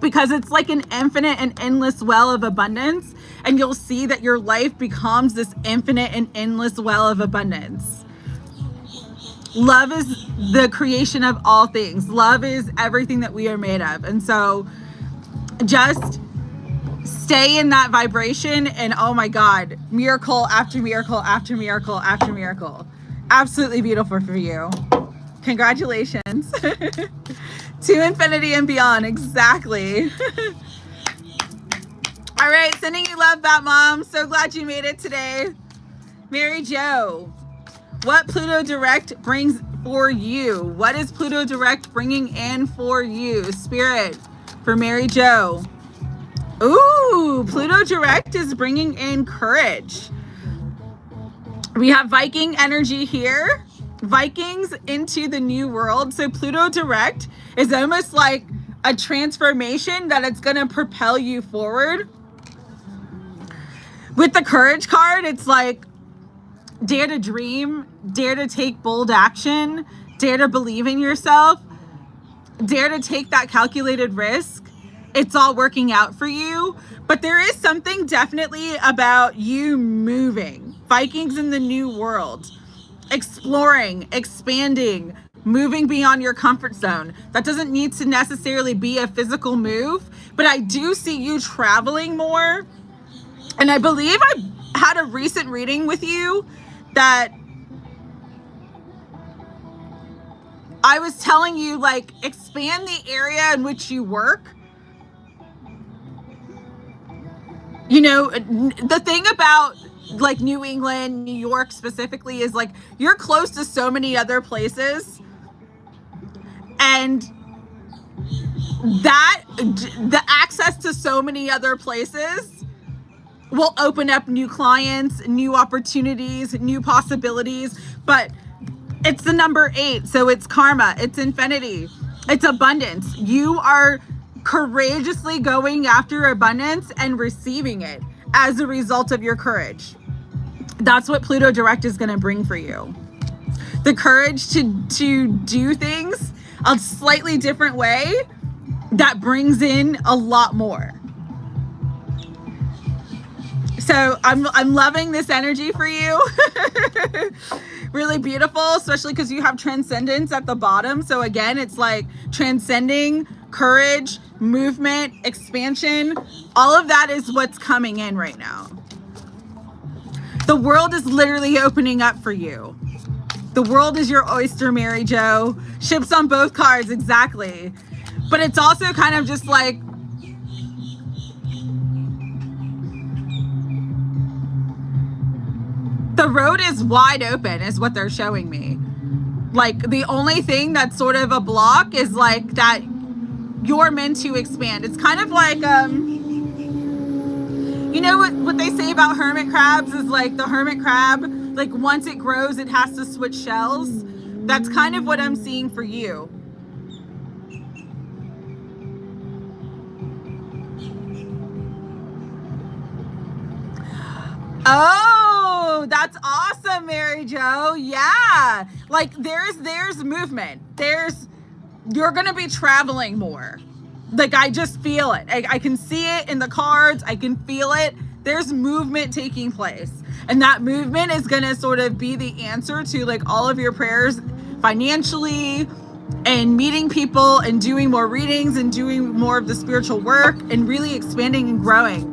because it's like an infinite and endless well of abundance. And you'll see that your life becomes this infinite and endless well of abundance. Love is the creation of all things. Love is everything that we are made of. And so just stay in that vibration and oh my God, miracle after miracle after miracle after miracle. Absolutely beautiful for you. Congratulations. To infinity and beyond. Exactly. All right, sending you love, Bat Mom. So glad you made it today. Mary Jo, what Pluto Direct brings for you? What is Pluto Direct bringing in for you? Spirit, for Mary Jo. Ooh, Pluto Direct is bringing in courage. We have Viking energy here. Vikings into the new world. So Pluto Direct is almost like a transformation that it's going to propel you forward. With the courage card, it's like dare to dream, dare to take bold action, dare to believe in yourself, dare to take that calculated risk. It's all working out for you, but there is something definitely about you moving. Vikings in the new world, exploring, expanding, moving beyond your comfort zone. That doesn't need to necessarily be a physical move, but I do see you traveling more. And I believe I had a recent reading with you that I was telling you, like, expand the area in which you work. You know, the thing about like New England, New York specifically is like you're close to so many other places, and that the access to so many other places will open up new clients, new opportunities, new possibilities. But it's the number 8, so it's karma, it's infinity, it's abundance. You are courageously going after abundance and receiving it as a result of your courage. That's what Pluto Direct is going to bring for you. The courage to do things a slightly different way that brings in a lot more. So I'm loving this energy for you. Really beautiful, especially because you have transcendence at the bottom. So again, it's like transcending, courage, movement, expansion. All of that is what's coming in right now. The world is literally opening up for you. The world is your oyster, Mary Jo. Ships on both cards, exactly. But it's also kind of just like, the road is wide open is what they're showing me. Like the only thing that's sort of a block is like that you're meant to expand. It's kind of like, you know what they say about hermit crabs is like the hermit crab, like once it grows, it has to switch shells. That's kind of what I'm seeing for you. Oh, that's awesome, Mary Jo. Yeah. Like there's movement. You're going to be traveling more. Like I just feel it. I can see it in the cards. I can feel it. There's movement taking place. And that movement is going to sort of be the answer to like all of your prayers financially and meeting people and doing more readings and doing more of the spiritual work and really expanding and growing.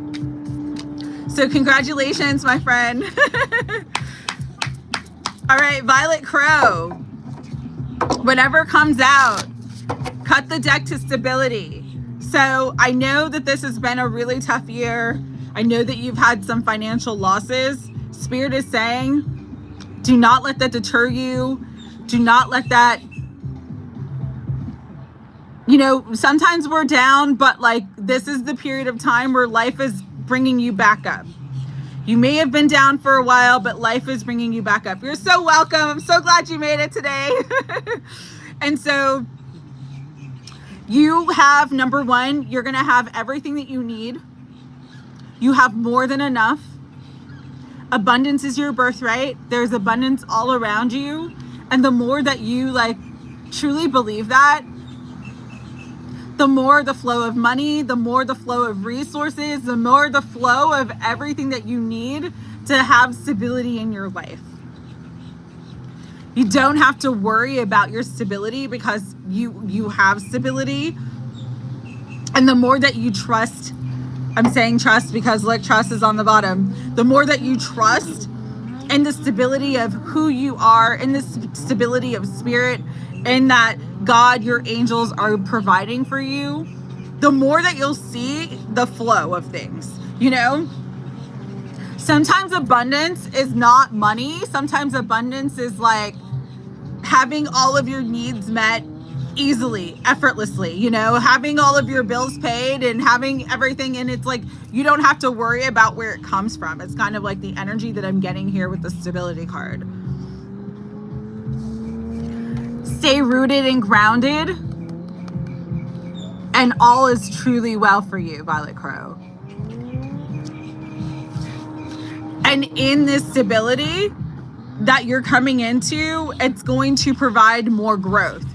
So congratulations, my friend. All right, Violet Crow. Whatever comes out, cut the deck to stability. So I know that this has been a really tough year. I know that you've had some financial losses. Spirit is saying, do not let that deter you. Do not let that, you know, sometimes we're down, but like this is the period of time where life is bringing you back up. You may have been down for a while, but life is bringing you back up. You're so welcome. I'm so glad you made it today. And so you have, number one, you're going to have everything that you need. You have more than enough. Abundance is your birthright. There's abundance all around you. And the more that you like truly believe that, the more the flow of money, the more the flow of resources, the more the flow of everything that you need to have stability in your life. You don't have to worry about your stability because you have stability. And the more that you trust, I'm saying trust because like trust is on the bottom. The more that you trust in the stability of who you are, in the stability of spirit, and that God, your angels are providing for you, the more that you'll see the flow of things, you know? Sometimes abundance is not money. Sometimes abundance is like having all of your needs met easily, effortlessly, you know, having all of your bills paid and having everything. And it's like, you don't have to worry about where it comes from. It's kind of like the energy that I'm getting here with the stability card. Stay rooted and grounded, and all is truly well for you, Violet Crow. And in this stability that you're coming into, it's going to provide more growth.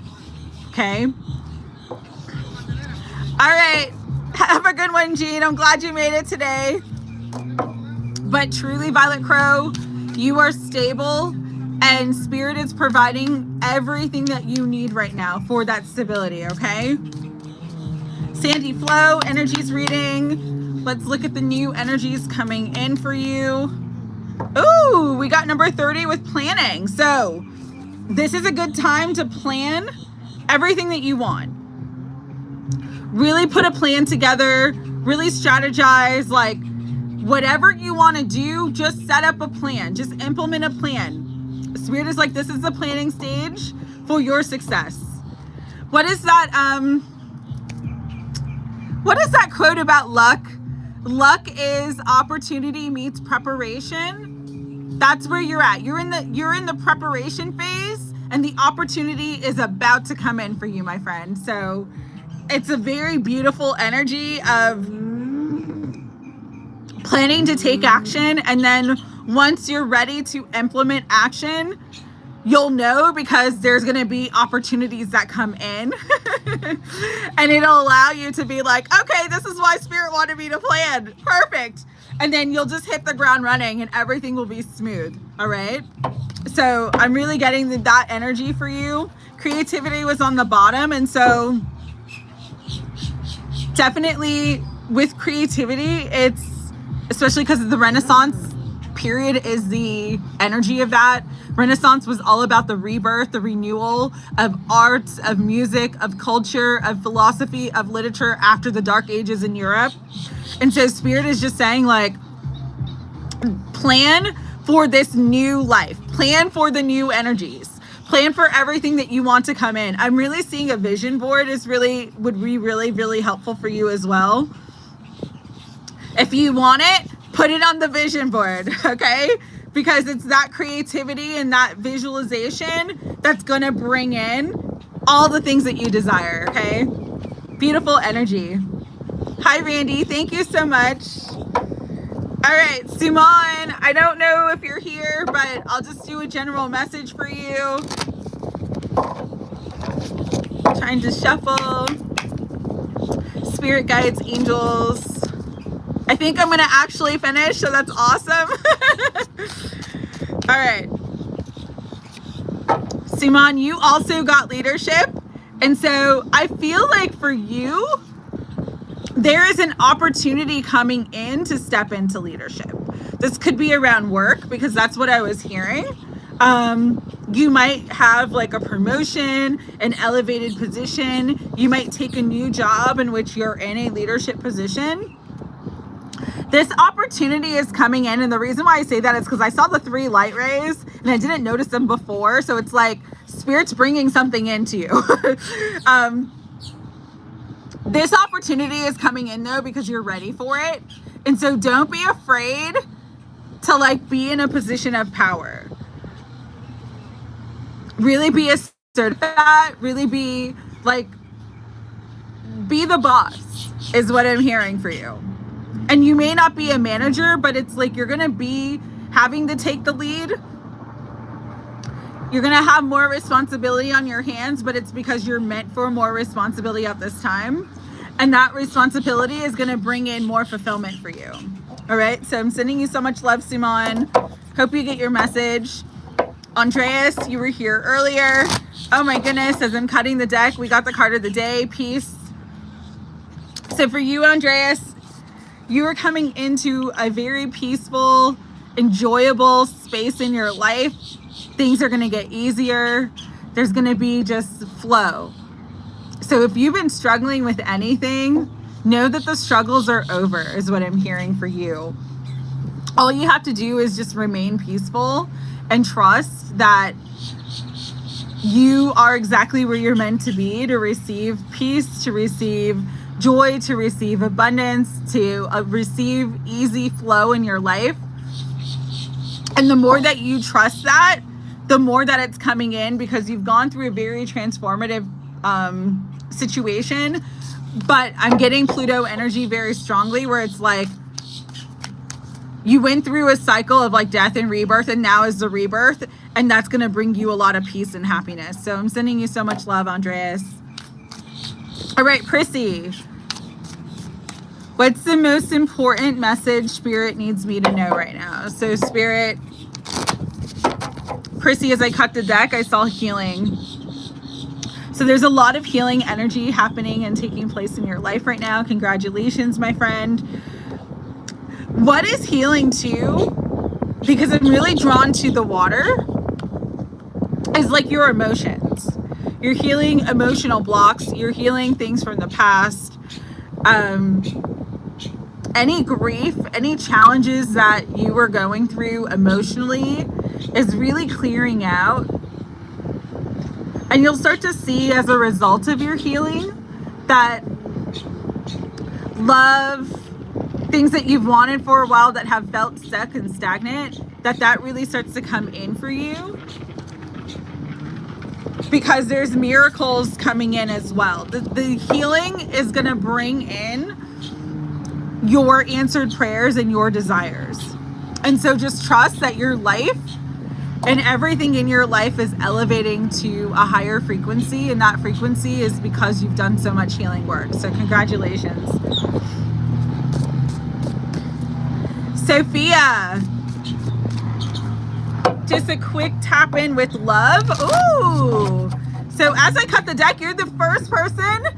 Okay? All right. Have a good one, Jean. I'm glad you made it today. But truly, Violet Crow, you are stable. And Spirit is providing everything that you need right now for that stability, okay? Sandy Flow, energies reading. Let's look at the new energies coming in for you. Ooh, we got number 30 with planning. So this is a good time to plan everything that you want. Really put a plan together, really strategize, like whatever you want to do, just set up a plan, just implement a plan. Spirit is like, this is the planning stage for your success. What is that quote about luck? Luck is opportunity meets preparation. That's where you're at. You're in the preparation phase, and the opportunity is about to come in for you, my friend. So it's a very beautiful energy of planning to take action, and then once you're ready to implement action, you'll know because there's going to be opportunities that come in and it'll allow you to be like, okay, this is why Spirit wanted me to plan. Perfect. And then you'll just hit the ground running and everything will be smooth. All right. So I'm really getting that energy for you. Creativity was on the bottom. And so definitely with creativity, it's especially because of the Renaissance period is the energy of that. Renaissance was all about the rebirth, the renewal of art, of music, of culture, of philosophy, of literature after the Dark Ages in Europe. And so Spirit is just saying, like, plan for this new life, plan for the new energies, plan for everything that you want to come in. I'm really seeing a vision board would be really helpful for you as well. If you want it, put it on the vision board, okay? Because it's that creativity and that visualization that's gonna bring in all the things that you desire, okay? Beautiful energy. Hi, Randy, thank you so much. All right, Simon, I don't know if you're here, but I'll just do a general message for you. Trying to shuffle. Spirit guides, angels. I think I'm gonna actually finish, so that's awesome. All right. Simon, you also got leadership. And so I feel like for you, there is an opportunity coming in to step into leadership. This could be around work, because that's what I was hearing. You might have like a promotion, an elevated position. You might take a new job in which you're in a leadership position. This opportunity is coming in, and the reason why I say that is because I saw the 3 light rays and I didn't notice them before. So it's like Spirit's bringing something into you. This opportunity is coming in though because you're ready for it. And so don't be afraid to like be in a position of power. Really be assertive at that. Really be like, be the boss is what I'm hearing for you. And you may not be a manager, but it's like you're going to be having to take the lead. You're going to have more responsibility on your hands, but it's because you're meant for more responsibility at this time. And that responsibility is going to bring in more fulfillment for you. All right. So I'm sending you so much love, Simon. Hope you get your message. Andreas, you were here earlier. Oh my goodness. As I'm cutting the deck, we got the card of the day, peace. So for you, Andreas, you are coming into a very peaceful, enjoyable space in your life. Things are going to get easier. There's going to be just flow. So if you've been struggling with anything, know that the struggles are over is what I'm hearing for you. All you have to do is just remain peaceful and trust that you are exactly where you're meant to be, to receive peace, to receive joy, to receive abundance, to receive easy flow in your life. And the more that you trust that, the more that it's coming in, because you've gone through a very transformative situation. But I'm getting Pluto energy very strongly, where it's like you went through a cycle of like death and rebirth, and now is the rebirth, and that's going to bring you a lot of peace and happiness. So I'm sending you so much love, Andreas. All right, Prissy, what's the most important message Spirit needs me to know right now? So Spirit, Prissy, as I cut the deck, I saw healing. So there's a lot of healing energy happening and taking place in your life right now. Congratulations, my friend. What is healing too, because I'm really drawn to the water, is like your emotions. You're healing emotional blocks. You're healing things from the past. Any grief, any challenges that you were going through emotionally is really clearing out. And you'll start to see, as a result of your healing, that love, things that you've wanted for a while that have felt stuck and stagnant, that really starts to come in for you. Because there's miracles coming in as well. The healing is going to bring in your answered prayers and your desires. And so just trust that your life and everything in your life is elevating to a higher frequency, and that frequency is because you've done so much healing work. So congratulations. Sophia, just a quick tap in with love. Ooh. So as I cut the deck, you're the first person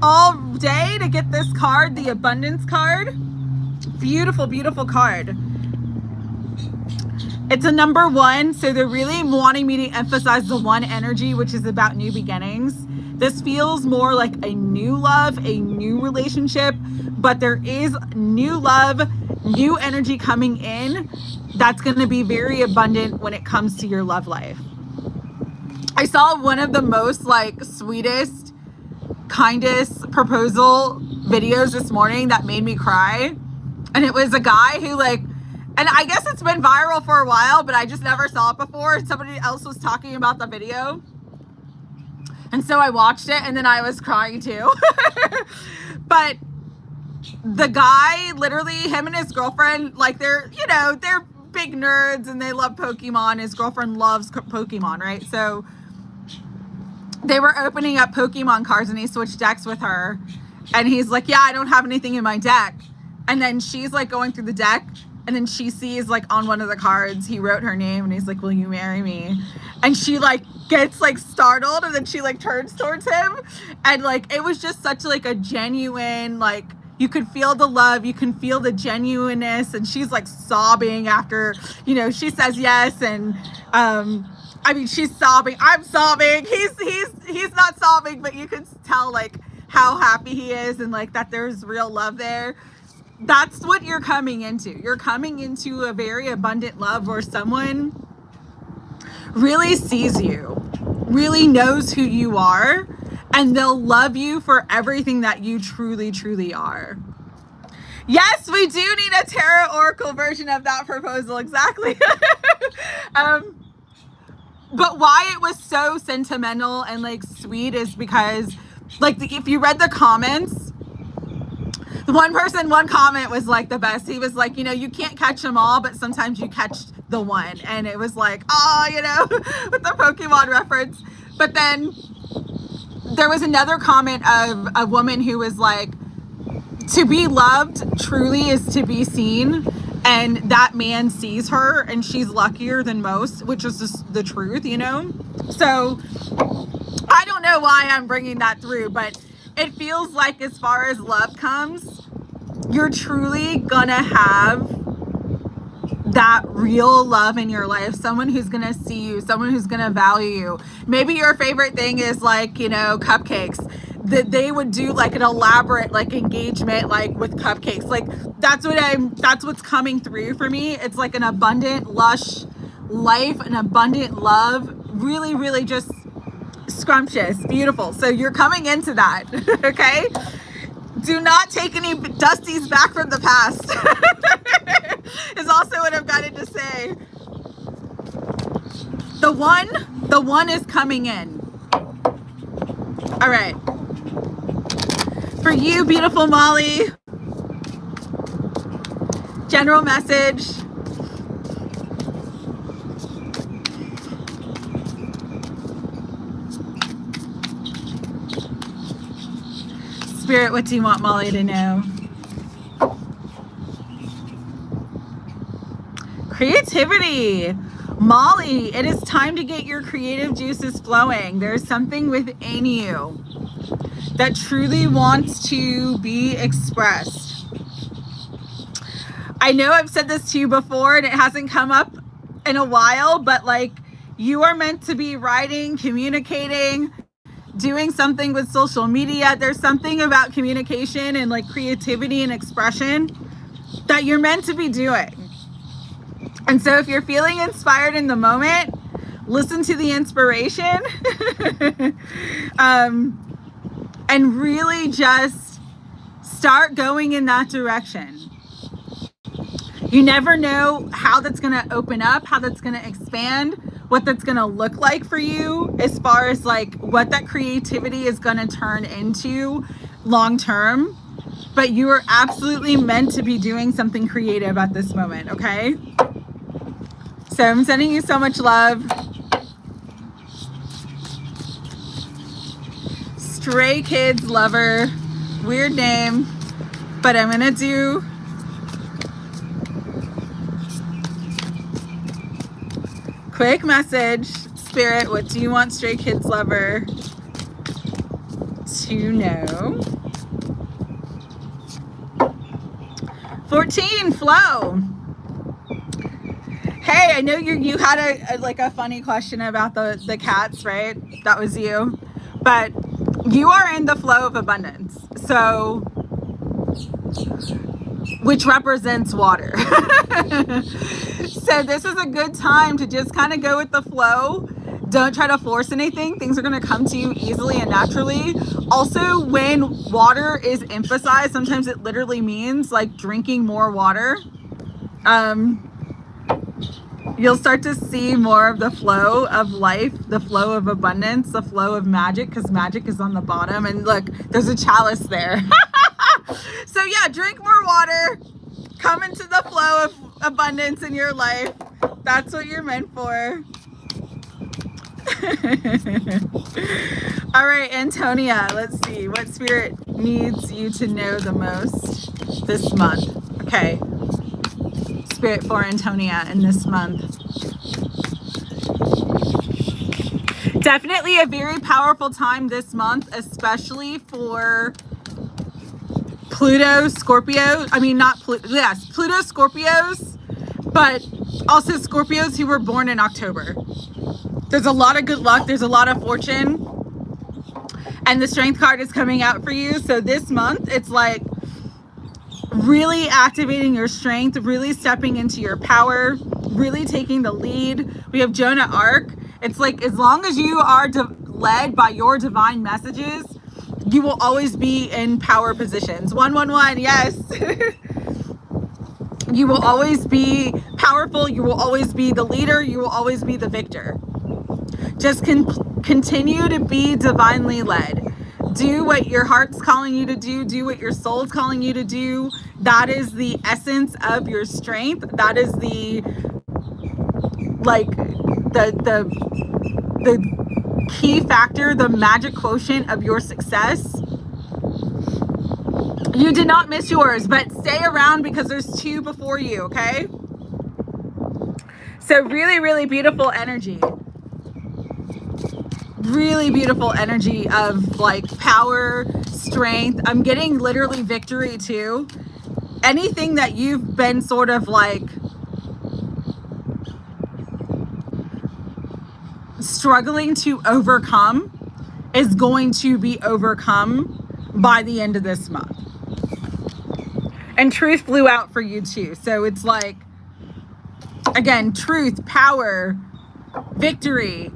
all day to get this card, the abundance card. Beautiful, beautiful card. It's a number one. So they're really wanting me to emphasize the one energy, which is about new beginnings. This feels more like a new love, a new relationship, but there is new love, new energy coming in that's going to be very abundant when it comes to your love life. I saw one of the most like sweetest, kindest proposal videos this morning that made me cry. And it was a guy who like, and I guess it's been viral for a while, but I just never saw it before. Somebody else was talking about the video. And so I watched it and then I was crying too. But the guy, literally, him and his girlfriend, like they're big nerds and they love Pokemon. His girlfriend loves Pokemon, right? So they were opening up Pokemon cards and he switched decks with her. And he's like, yeah, I don't have anything in my deck. And then she's like going through the deck. And then she sees like on one of the cards, he wrote her name and he's like, will you marry me? And she like gets like startled and then she like turns towards him. And like, it was just such like a genuine, like, you could feel the love, you can feel the genuineness. And she's like sobbing after, she says yes. And, I mean, she's sobbing. I'm sobbing. He's not sobbing, but you can tell like how happy he is and like that there's real love there. That's what you're coming into. You're coming into a very abundant love where someone really sees you, really knows who you are, and they'll love you for everything that you truly, truly are. Yes, we do need a tarot oracle version of that proposal. Exactly. But why it was so sentimental and like sweet is because like if you read the comments, one comment was like the best. He was like, you can't catch them all, but sometimes you catch the one. And it was like, with the Pokemon reference. But then there was another comment of a woman who was like, to be loved truly is to be seen. And that man sees her and she's luckier than most, which is just the truth, So I don't know why I'm bringing that through, but it feels like as far as love comes, you're truly gonna have that real love in your life, someone who's gonna see you, someone who's gonna value you. Maybe your favorite thing is like, cupcakes. That they would do like an elaborate like engagement like with cupcakes. Like that's what's coming through for me. It's like an abundant, lush life, an abundant love, really, really just scrumptious, beautiful. So you're coming into that, okay? Do not take any dusties back from the past. Is also what I'm guided to say. The one is coming in. All right. For you, beautiful Molly, general message. Spirit, what do you want Molly to know? Creativity. Molly, it is time to get your creative juices flowing. There's something within you that truly wants to be expressed. I know I've said this to you before and it hasn't come up in a while, but like you are meant to be writing, communicating, doing something with social media. There's something about communication and like creativity and expression that you're meant to be doing. And so if you're feeling inspired in the moment, listen to the inspiration. And really just start going in that direction. You never know how that's going to open up, how that's going to expand, what that's going to look like for you as far as like what that creativity is going to turn into long term. But you are absolutely meant to be doing something creative at this moment, okay? So I'm sending you so much love. Stray Kids Lover, weird name, but I'm gonna do quick message. Spirit, what do you want Stray Kids Lover to know? 14, flow. Hey, I know you had a funny question about the cats, right? That was you. But you are in the flow of abundance. So, which represents water. So this is a good time to just kind of go with the flow. Don't try to force anything. Things are going to come to you easily and naturally. Also, when water is emphasized, sometimes it literally means like drinking more water. You'll start to see more of the flow of life, the flow of abundance, the flow of magic, because magic is on the bottom. And look, there's a chalice there. So yeah, drink more water. Come into the flow of abundance in your life. That's what you're meant for. All right, Antonia, let's see what spirit needs you to know the most this month. Okay, spirit for Antonia in this month. Definitely a very powerful time this month, especially for Pluto, Scorpio. I mean, not Pluto, yes, Pluto, Scorpios, but also Scorpios who were born in October. There's a lot of good luck. There's a lot of fortune. And the strength card is coming out for you. So this month, it's like really activating your strength, really stepping into your power, really taking the lead. We have Jonah Arc. It's like, as long as you are led by your divine messages, you will always be in power positions. 111, yes. You will always be powerful. You will always be the leader. You will always be the victor. Just continue to be divinely led. Do what your heart's calling you to do. Do what your soul's calling you to do. That is the essence of your strength. That is the key factor, the magic quotient of your success. You did not miss yours, but stay around because there's two before you, okay? So really, really beautiful energy. Really beautiful energy of like power, strength. I'm getting literally victory too. Anything that you've been sort of like struggling to overcome is going to be overcome by the end of this month. And truth blew out for you too. So it's like, again, truth, power, victory.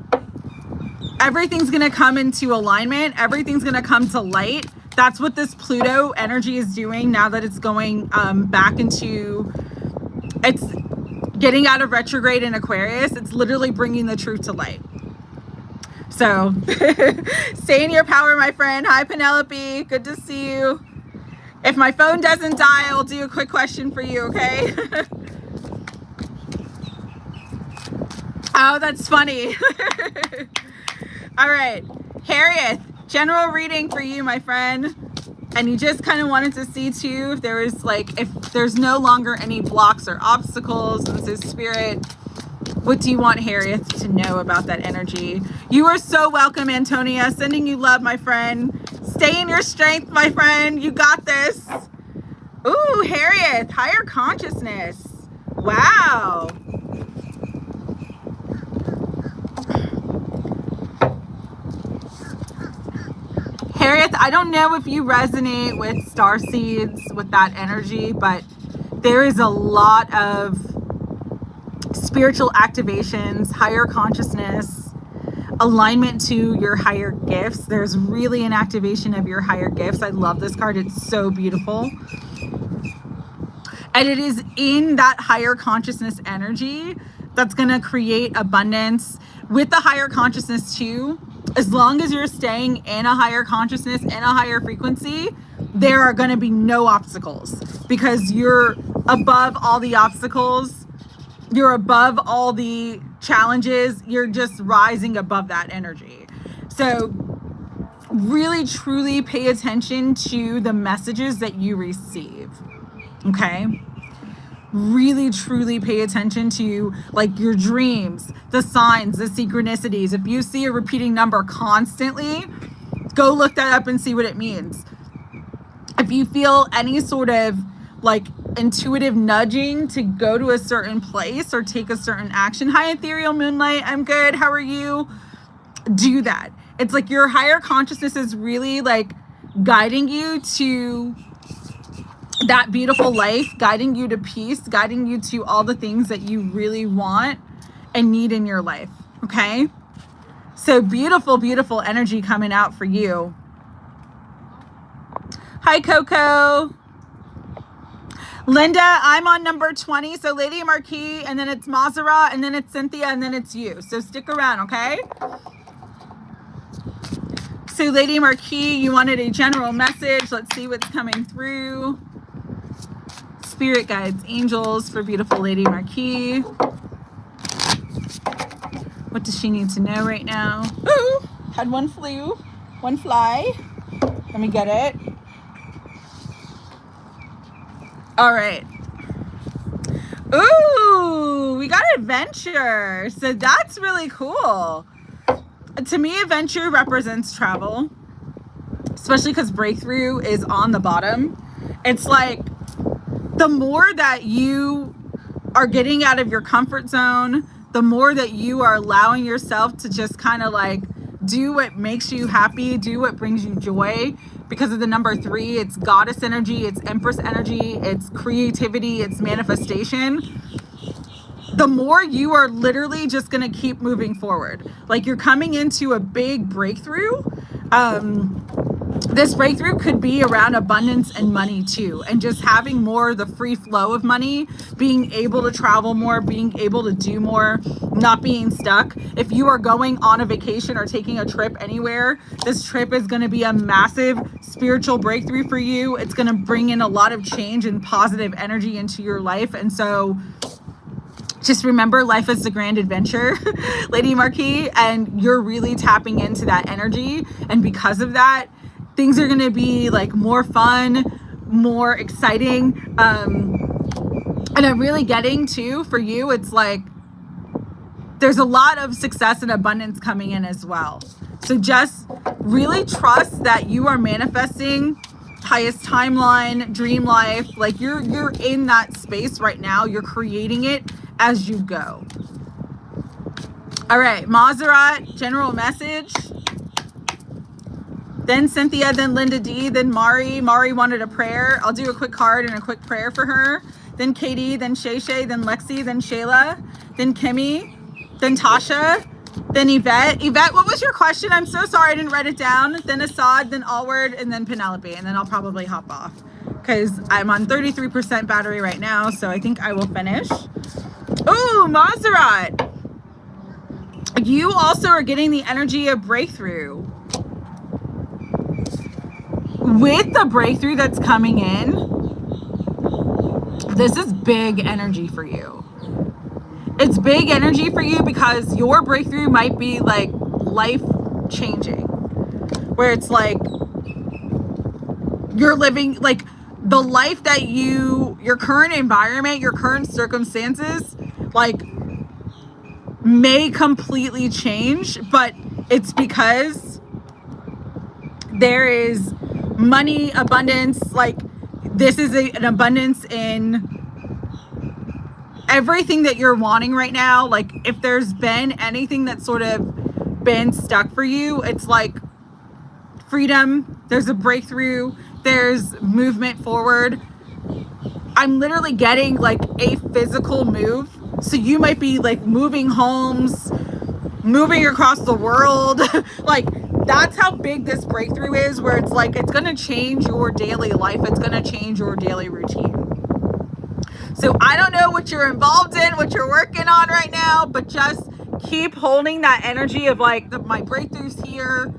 Everything's going to come into alignment. Everything's going to come to light. That's what this Pluto energy is doing now that it's going back into, it's getting out of retrograde in Aquarius. It's literally bringing the truth to light. So stay in your power, my friend. Hi, Penelope. Good to see you. If my phone doesn't die, I'll do a quick question for you, okay? Oh, that's funny. All right, Harriet, general reading for you, my friend. And you just kind of wanted to see too if there is like, if there's no longer any blocks or obstacles. This is spirit. What do you want Harriet to know about that energy? You are so welcome, Antonia. Sending you love, my friend. Stay in your strength, my friend. You got this. Ooh, Harriet, higher consciousness. Wow. Harriet, I don't know if you resonate with starseeds, with that energy, but there is a lot of spiritual activations, higher consciousness, alignment to your higher gifts. There's really an activation of your higher gifts. I love this card. It's so beautiful. And it is in that higher consciousness energy that's going to create abundance. With the higher consciousness too, as long as you're staying in a higher consciousness, in a higher frequency, there are going to be no obstacles because you're above all the obstacles. You're above all the challenges. You're just rising above that energy. So really, truly pay attention to the messages that you receive. Okay? Really, truly pay attention to like your dreams, the signs, the synchronicities. If you see a repeating number constantly, go look that up and see what it means. If you feel any sort of like intuitive nudging to go to a certain place or take a certain action. Hi, Ethereal Moonlight. I'm good. How are you? Do that. It's like your higher consciousness is really like guiding you to that beautiful life, guiding you to peace, guiding you to all the things that you really want and need in your life. Okay? So beautiful, beautiful energy coming out for you. Hi, Coco. Linda, I'm on number 20. So Lady Marquis, and then it's Mazara, and then it's Cynthia, and then it's you. So stick around, okay? So Lady Marquis, you wanted a general message. Let's see what's coming through. Spirit guides, angels for beautiful Lady Marquis. What does she need to know right now? Ooh, had one fly. Let me get it. All right. Ooh, we got adventure. So that's really cool. To me, adventure represents travel, especially because breakthrough is on the bottom. It's like the more that you are getting out of your comfort zone, the more that you are allowing yourself to just kind of like do what makes you happy, do what brings you joy. Because of the number 3, it's goddess energy, it's empress energy, it's creativity, it's manifestation. The more you are literally just going to keep moving forward. Like you're coming into a big breakthrough. This breakthrough could be around abundance and money too, and just having more of the free flow of money, being able to travel more, being able to do more, not being stuck. If you are going on a vacation or taking a trip anywhere, this trip is going to be a massive spiritual breakthrough for you. It's going to bring in a lot of change and positive energy into your life. And so just remember, life is a grand adventure, Lady Marquis, and you're really tapping into that energy. And because of that, things are going to be like more fun, more exciting. And I'm really getting too, for you, it's like there's a lot of success and abundance coming in as well. So just really trust that you are manifesting highest timeline, dream life. Like you're in that space right now. You're creating it as you go. All right, Maserat, general message. Then Cynthia, then Linda D, then Mari. Mari wanted a prayer. I'll do a quick card and a quick prayer for her. Then Katie, then Shay Shay, then Lexi, then Shayla, then Kimmy, then Tasha, then Yvette. Yvette, what was your question? I'm so sorry I didn't write it down. Then Assad, then Allward, and then Penelope. And then I'll probably hop off because I'm on 33% battery right now. So I think I will finish. Ooh, Maserat. You also are getting the energy of breakthrough. With the breakthrough that's coming in, this is big energy for you. It's big energy for you because your breakthrough might be like life changing, where it's like you're living like the life that your current environment, your current circumstances, like may completely change, but it's because there is money, abundance. Like this is an abundance in everything that you're wanting right now. Like if there's been anything that's sort of been stuck for you, it's like freedom, there's a breakthrough, there's movement forward. I'm literally getting like a physical move. So you might be like moving homes, moving across the world. Like that's how big this breakthrough is, where it's like it's going to change your daily life. It's going to change your daily routine. So I don't know what you're involved in, what you're working on right now, but just keep holding that energy of like my breakthroughs here.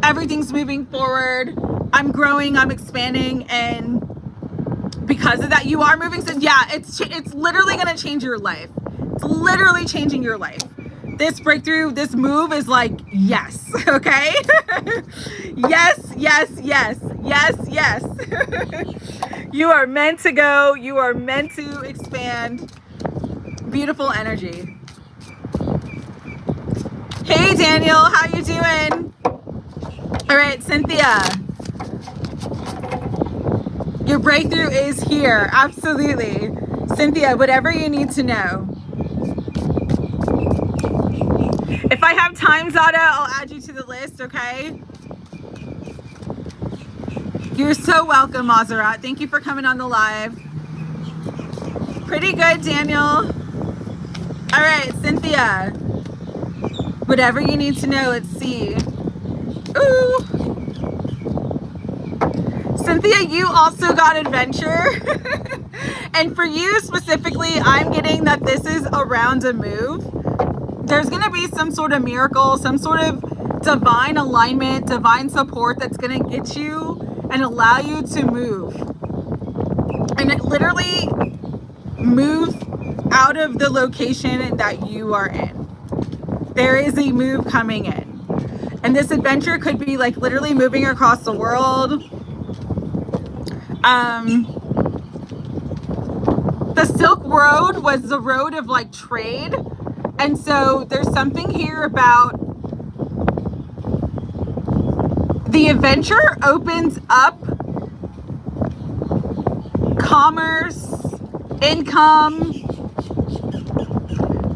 Everything's moving forward. I'm growing, I'm expanding, and because of that, you are moving. So yeah, it's literally going to change your life. It's literally changing your life. This breakthrough, this move is like, yes, okay? Yes, yes, yes, yes, yes. You are meant to go. You are meant to expand. Beautiful energy. Hey, Daniel, how you doing? All right, Cynthia. Your breakthrough is here. Absolutely. Cynthia, whatever you need to know. If I have time, Zada, I'll add you to the list, okay? You're so welcome, Maserat. Thank you for coming on the live. Pretty good, Daniel. All right, Cynthia. Whatever you need to know, let's see. Ooh. Cynthia, you also got adventure. And for you specifically, I'm getting that this is around a move. There's going to be some sort of miracle, some sort of divine alignment, divine support that's going to get you and allow you to move. And it literally move out of the location that you are in. There is a move coming in. And this adventure could be like literally moving across the world. The Silk Road was the road of like trade. And so there's something here about the adventure opens up commerce, income.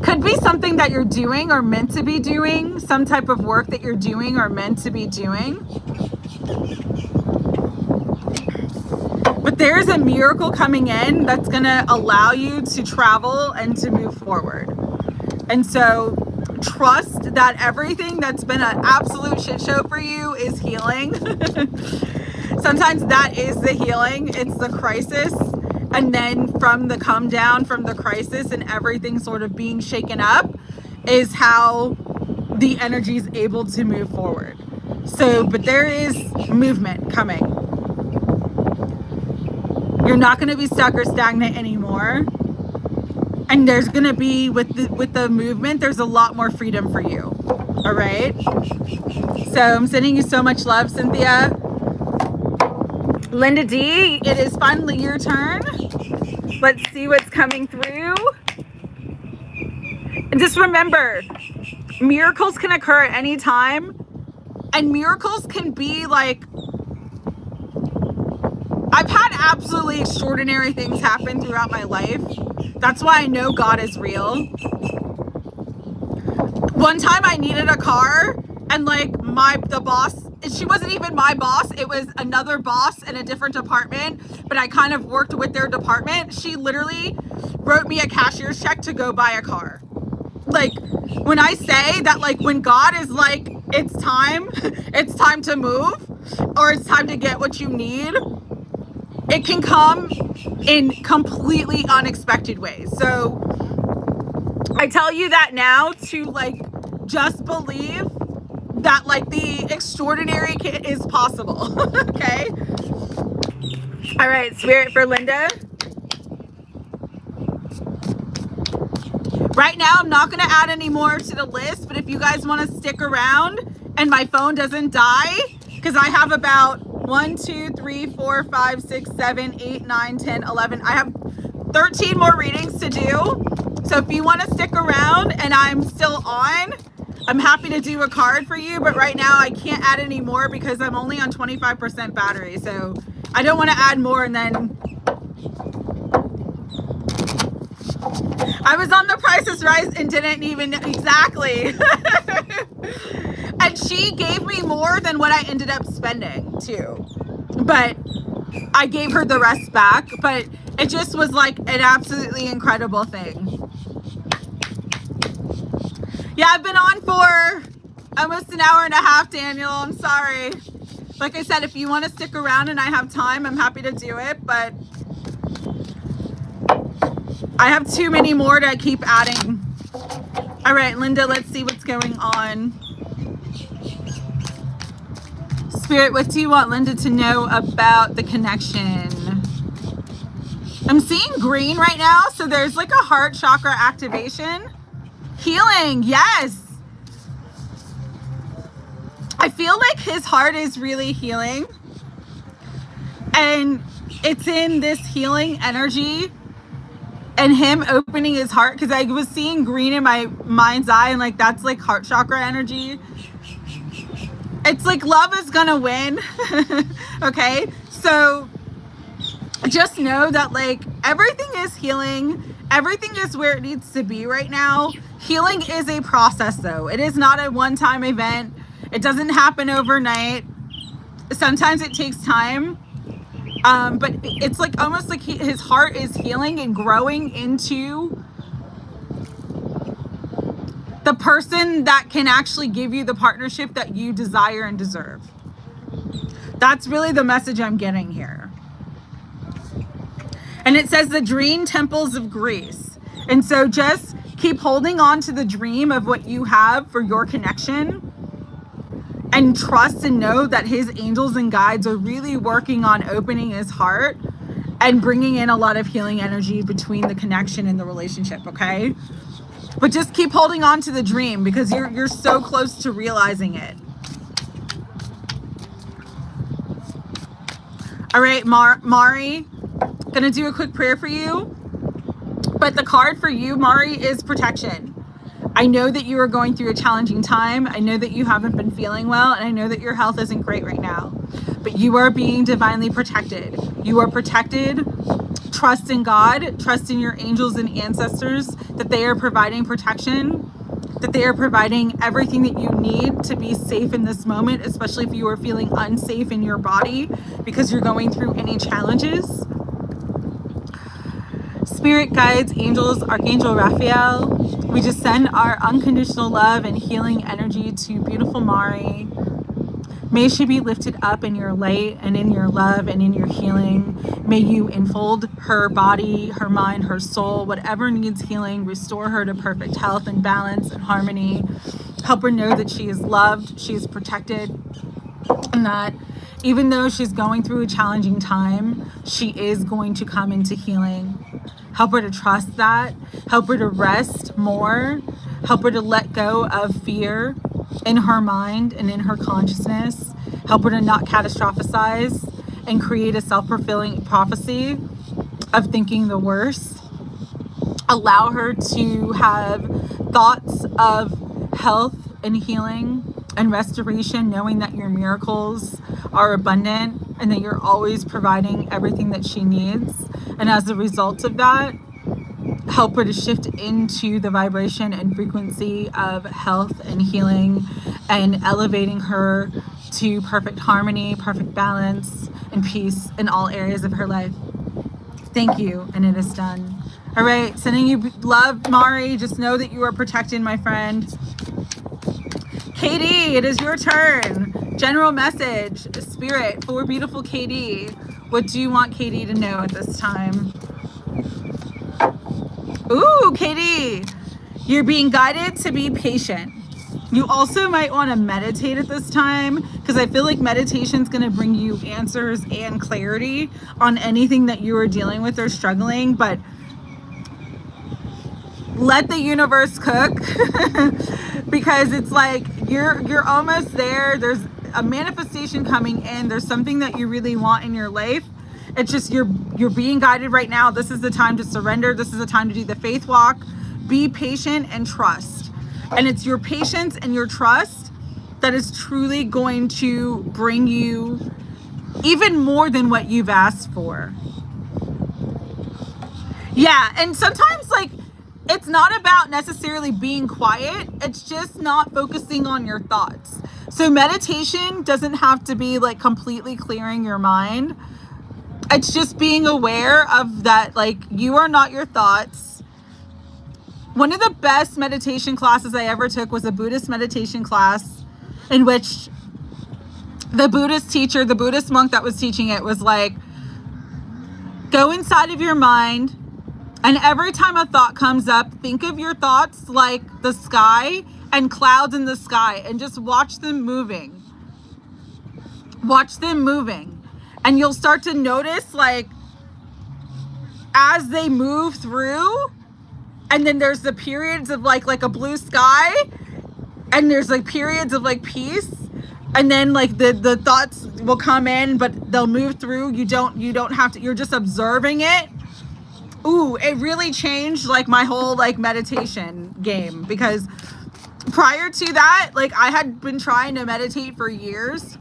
Could be something that you're doing or meant to be doing, some type of work that you're doing or meant to be doing. But there's a miracle coming in that's going to allow you to travel and to move forward. And so trust that everything that's been an absolute shit show for you is healing. Sometimes that is the healing. It's the crisis. And then from the come down, from the crisis and everything sort of being shaken up is how the energy is able to move forward. So, but there is movement coming. You're not going to be stuck or stagnant anymore. And there's going to be, with the movement, there's a lot more freedom for you. All right? So I'm sending you so much love, Cynthia. Linda D, it is finally your turn. Let's see what's coming through. And just remember, miracles can occur at any time. And miracles can be like, I've had absolutely extraordinary things happen throughout my life. That's why I know God is real. One time I needed a car and like the boss, she wasn't even my boss. It was another boss in a different department, but I kind of worked with their department. She literally wrote me a cashier's check to go buy a car. Like when I say that, like when God is like, it's time to move or it's time to get what you need, it can come in completely unexpected ways. So I tell you that now to like just believe that like the extraordinary is possible. Okay. All right, Spirit for Linda. Right now, I'm not going to add any more to the list, but if you guys want to stick around and my phone doesn't die, because I have about 1, 2, 3, 4, 5, 6, 7, 8, 9, 10, 11. I have 13 more readings to do. So if you want to stick around and I'm still on, I'm happy to do a card for you. But right now I can't add any more because I'm only on 25% battery. So I don't want to add more and then I was on The Price is Right and didn't even exactly. And she gave me more than what I ended up spending too. But I gave her the rest back. But it just was like an absolutely incredible thing. Yeah, I've been on for almost an hour and a half, Daniel. I'm sorry. Like I said, if you want to stick around and I have time, I'm happy to do it. But I have too many more to keep adding. All right, Linda, let's see what's going on. Spirit, what do you want Linda to know about the connection? I'm seeing green right now, so there's like a heart chakra activation. Healing, yes. I feel like his heart is really healing. And it's in this healing energy and him opening his heart, because I was seeing green in my mind's eye and like that's like heart chakra energy. It's like love is gonna win. Okay, so just know that like everything is healing. Everything is where it needs to be right now. Healing is a process though. It is not a one-time event. It doesn't happen overnight. Sometimes it takes time. But it's like almost like his heart is healing and growing into the person that can actually give you the partnership that you desire and deserve. That's really the message I'm getting here. And it says the dream temples of Greece. And so just keep holding on to the dream of what you have for your connection, and trust and know that his angels and guides are really working on opening his heart and bringing in a lot of healing energy between the connection and the relationship, okay? But just keep holding on to the dream because you're so close to realizing it. All right, Mari, gonna do a quick prayer for you. But the card for you, Mari, is protection. I know that you are going through a challenging time. I know that you haven't been feeling well, and I know that your health isn't great right now. But you are being divinely protected. You are protected. Trust in God, trust in your angels and ancestors that they are providing protection, that they are providing everything that you need to be safe in this moment, especially if you are feeling unsafe in your body because you're going through any challenges. Spirit guides, angels, Archangel Raphael, we just send our unconditional love and healing energy to beautiful Mari. May she be lifted up in your light and in your love and in your healing. May you enfold her body, her mind, her soul, whatever needs healing, restore her to perfect health and balance and harmony. Help her know that she is loved, she is protected, and that even though she's going through a challenging time, she is going to come into healing. Help her to trust that. Help her to rest more. Help her to let go of fear in her mind and in her consciousness. Help her to not catastrophize and create a self-fulfilling prophecy of thinking the worst. Allow her to have thoughts of health and healing and restoration, knowing that your miracles are abundant and that you're always providing everything that she needs. And as a result of that, help her to shift into the vibration and frequency of health and healing and elevating her to perfect harmony, perfect balance, and peace in all areas of her life. Thank you, and it is done. All right, sending you love, Mari. Just know that you are protected, my friend. Katie, it is your turn. General message, Spirit, for beautiful Katie. What do you want Katie to know at this time? Ooh, Katie, you're being guided to be patient. You also might want to meditate at this time because I feel like meditation is going to bring you answers and clarity on anything that you are dealing with or struggling, but let the universe cook because it's like you're almost there. There's a manifestation coming in. There's something that you really want in your life. It's just you're being guided right now. This is the time to surrender. This is the time to do the faith walk. Be patient and trust. And it's your patience and your trust that is truly going to bring you even more than what you've asked for. Yeah, and sometimes like it's not about necessarily being quiet. It's just not focusing on your thoughts. So meditation doesn't have to be like completely clearing your mind. It's just being aware of that, like you are not your thoughts. One of the best meditation classes I ever took was a Buddhist meditation class in which the Buddhist teacher, the Buddhist monk that was teaching it was like, go inside of your mind, and every time a thought comes up, think of your thoughts like the sky and clouds in the sky, and just watch them moving. Watch them moving. And you'll start to notice like as they move through, and then there's the periods of like a blue sky, and there's like periods of like peace, and then like the thoughts will come in, but they'll move through. You don't have to, you're just observing it. Ooh, it really changed like my whole like meditation game, because prior to that, like I had been trying to meditate for years,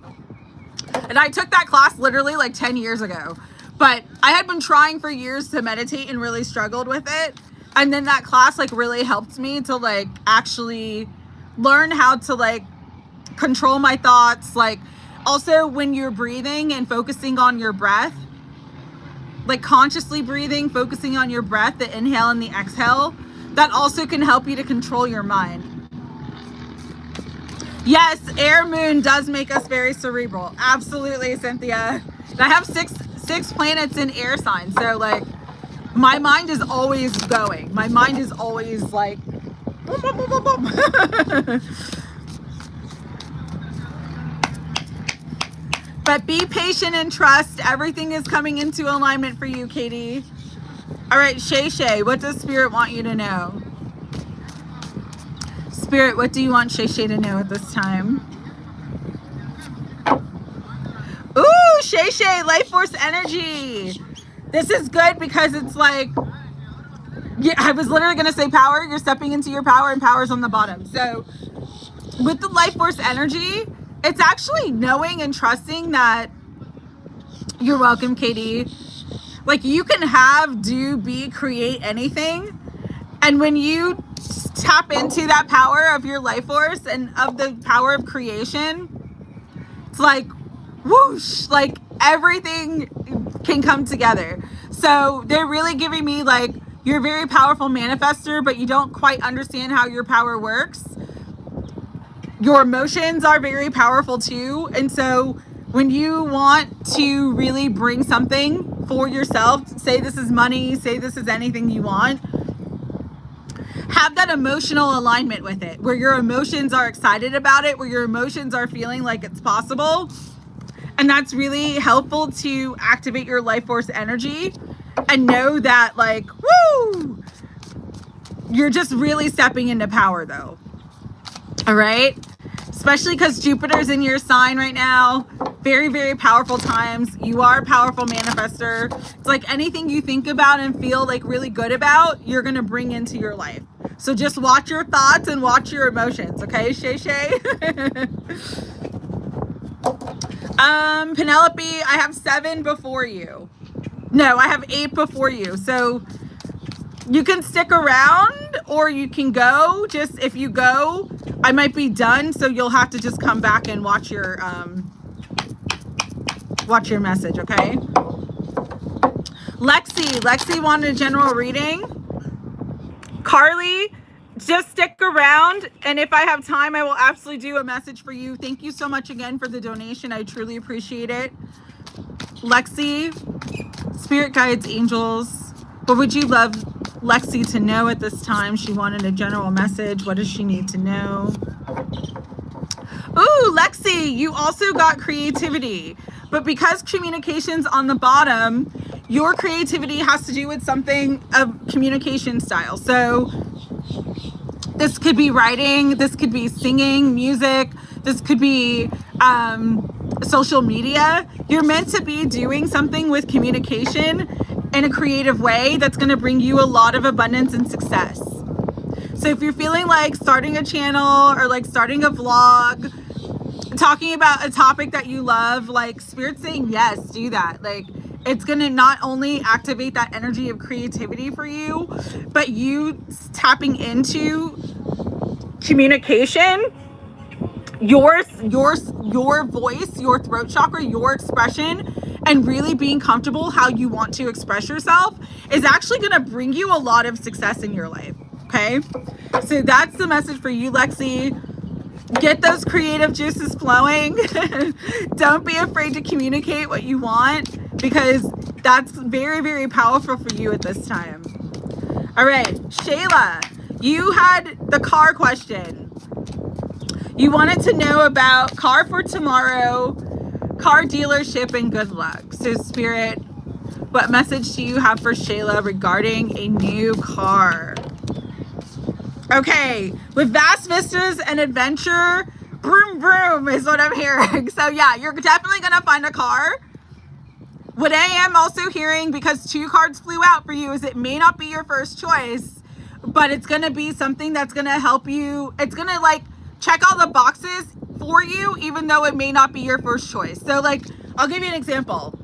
and I took that class literally like 10 years ago. But I had been trying for years to meditate and really struggled with it. And then that class like really helped me to like actually learn how to like control my thoughts. Like also when you're breathing and focusing on your breath, like consciously breathing, focusing on your breath, the inhale and the exhale, that also can help you to control your mind. Yes, air moon does make us very cerebral. Absolutely, Cynthia. And I have six planets in air signs, so like my mind is always going. My mind is always like boom, boom, boom, boom, boom. But be patient and trust. Everything is coming into alignment for you, Katie. All right, Shay, what does Spirit want you to know? Spirit, what do you want Shay to know at this time? Ooh, Shay, life force energy. This is good because it's like, yeah, I was literally going to say power. You're stepping into your power, and power's on the bottom. So with the life force energy, it's actually knowing and trusting that you're welcome, Katie. Like you can have, do, be, create anything. And when you tap into that power of your life force and of the power of creation, it's like whoosh, like everything can come together. So they're really giving me like, you're a very powerful manifester, but you don't quite understand how your power works. Your emotions are very powerful too. And so when you want to really bring something for yourself, say this is money, say this is anything you want, have that emotional alignment with it, where your emotions are excited about it, where your emotions are feeling like it's possible. And that's really helpful to activate your life force energy and know that like, woo, you're just really stepping into power though. All right. Especially because Jupiter's in your sign right now. Very, very powerful times. You are a powerful manifester. It's like anything you think about and feel like really good about, you're going to bring into your life. So just watch your thoughts and watch your emotions. Okay, Shay? Penelope, I have 7 before you. No, I have 8 before you. So you can stick around or you can go. Just if you go, I might be done, so you'll have to just come back and watch your message, okay? Lexi wanted a general reading. Carly, just stick around, and if I have time, I will absolutely do a message for you. Thank you so much again for the donation. I truly appreciate it. Lexi, spirit guides, angels, what would you love Lexi to know at this time? She wanted a general message. What does she need to know? Ooh, Lexi, you also got creativity. But because communication's on the bottom, your creativity has to do with something of communication style. So this could be writing, this could be singing, music, this could be social media. You're meant to be doing something with communication in a creative way that's going to bring you a lot of abundance and success. So if you're feeling like starting a channel or like starting a vlog, talking about a topic that you love, like Spirit's saying yes, do that. Like it's going to not only activate that energy of creativity for you, but you tapping into communication, your voice, your throat chakra, your expression, and really being comfortable how you want to express yourself is actually going to bring you a lot of success in your life. Okay. So that's the message for you, Lexi. Get those creative juices flowing. Don't be afraid to communicate what you want, because that's very, very powerful for you at this time. All right, Shayla, you had the car question. You wanted to know about car for tomorrow, car dealership, and good luck. So Spirit, what message do you have for Shayla regarding a new car? Okay, with vast vistas and adventure, broom broom is what I'm hearing. So yeah, you're definitely gonna find a car. What I am also hearing, because 2 cards flew out for you, is it may not be your first choice, but it's gonna be something that's gonna help you. It's gonna like check all the boxes for you, even though it may not be your first choice. So like, I'll give you an example.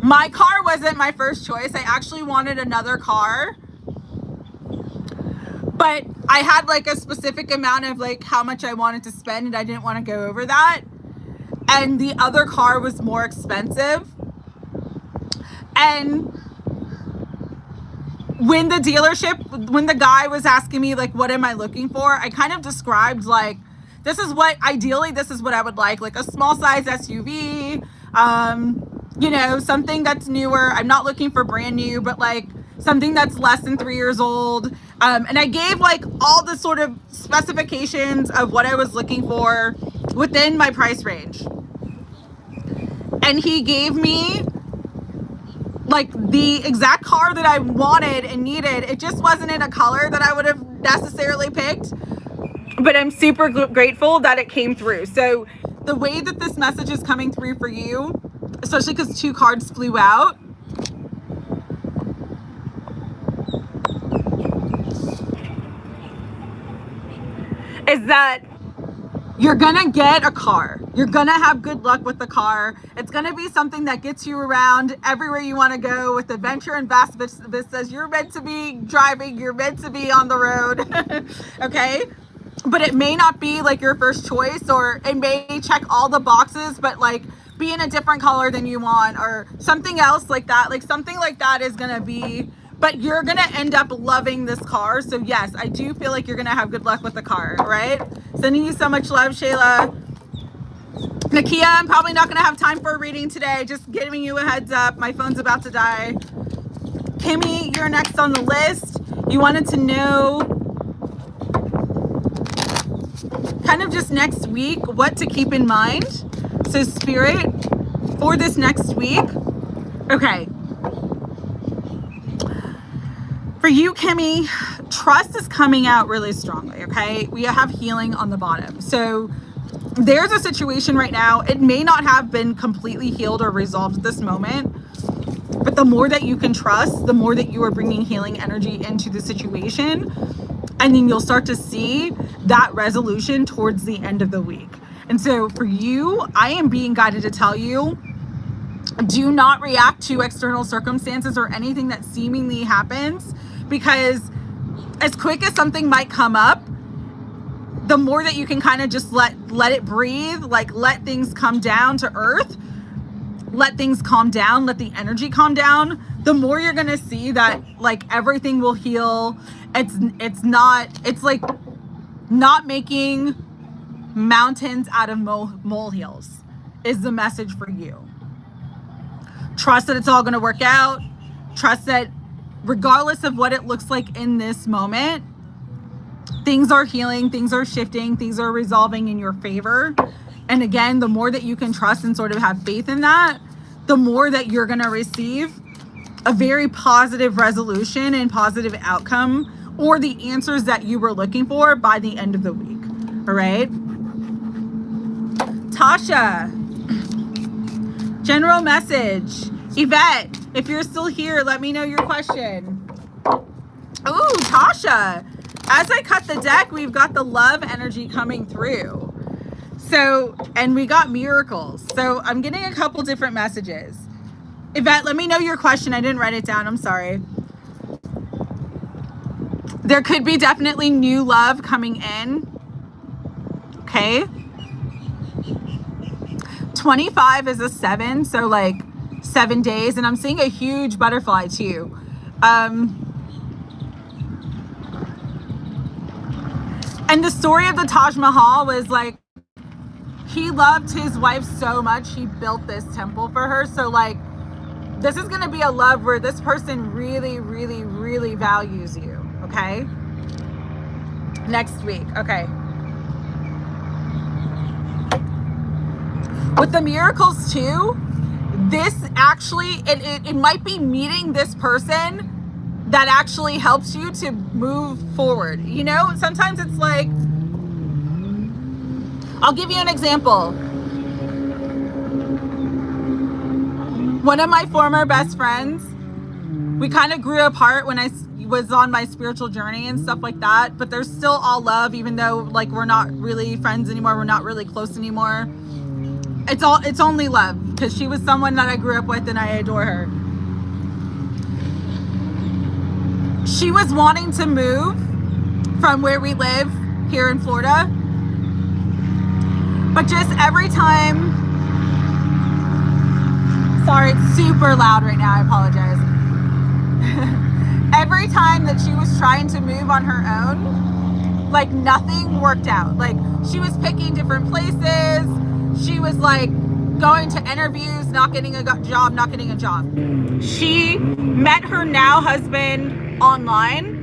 My car wasn't my first choice. I actually wanted another car, but I had like a specific amount of like how much I wanted to spend, and I didn't want to go over that. And the other car was more expensive. And when the guy was asking me like, what am I looking for? I kind of described like, ideally, this is what I would like a small size SUV, you know, something that's newer. I'm not looking for brand new, but like something that's less than 3 years old. And I gave like all the sort of specifications of what I was looking for within my price range. And he gave me like the exact car that I wanted and needed. It just wasn't in a color that I would have necessarily picked, but I'm super grateful that it came through. So the way that this message is coming through for you, especially because 2 cards flew out, is that you're gonna get a car. You're gonna have good luck with the car. It's gonna be something that gets you around everywhere you wanna go with adventure and vast vistas. You're meant to be driving, you're meant to be on the road, okay? But it may not be like your first choice, or it may check all the boxes, but like be in a different color than you want, or something else like that. Like something like that is gonna be, but you're gonna end up loving this car. So yes, I do feel like you're gonna have good luck with the car, right? Sending you so much love, Shayla. Nakia, I'm probably not gonna have time for a reading today. Just giving you a heads up. My phone's about to die. Kimmy, you're next on the list. You wanted to know kind of just next week what to keep in mind. So Spirit, for this next week, okay. For you, Kimmy, trust is coming out really strongly, okay? We have healing on the bottom. So there's a situation right now. It may not have been completely healed or resolved at this moment, but the more that you can trust, the more that you are bringing healing energy into the situation. And then you'll start to see that resolution towards the end of the week. And so for you, I am being guided to tell you, do not react to external circumstances or anything that seemingly happens, because as quick as something might come up, the more that you can kind of just let it breathe, like let things come down to earth, let things calm down, let the energy calm down, the more you're going to see that like everything will heal. It's like not making mountains out of molehills is the message for you. Trust that it's all going to work out. Trust that regardless of what it looks like in this moment, things are healing, things are shifting, things are resolving in your favor. And again, the more that you can trust and sort of have faith in that, the more that you're going to receive a very positive resolution and positive outcome, or the answers that you were looking for by the end of the week. All right. Tasha, general message. Yvette, if you're still here, let me know your question. Oh, Tasha, as I cut the deck, we've got the love energy coming through. So, and we got miracles. So I'm getting a couple different messages. Yvette, let me know your question. I didn't write it down. I'm sorry. There could be definitely new love coming in. Okay. 25 is a 7. So like 7 days. And I'm seeing a huge butterfly too. And the story of the Taj Mahal was like, he loved his wife so much, he built this temple for her. So like, this is going to be a love where this person really, really, really values you. Okay. Next week. Okay. With the miracles too, this actually, it might be meeting this person that actually helps you to move forward. You know, sometimes it's like, I'll give you an example. One of my former best friends, we kind of grew apart when I was on my spiritual journey and stuff like that, but there's still all love, even though like we're not really friends anymore, we're not really close anymore. It's only love, because she was someone that I grew up with and I adore her. She was wanting to move from where we live here in Florida, but just every time, sorry, it's super loud right now, I apologize. Every time that she was trying to move on her own, like nothing worked out. Like she was picking different places, she was like going to interviews, not getting a job. She met her now husband online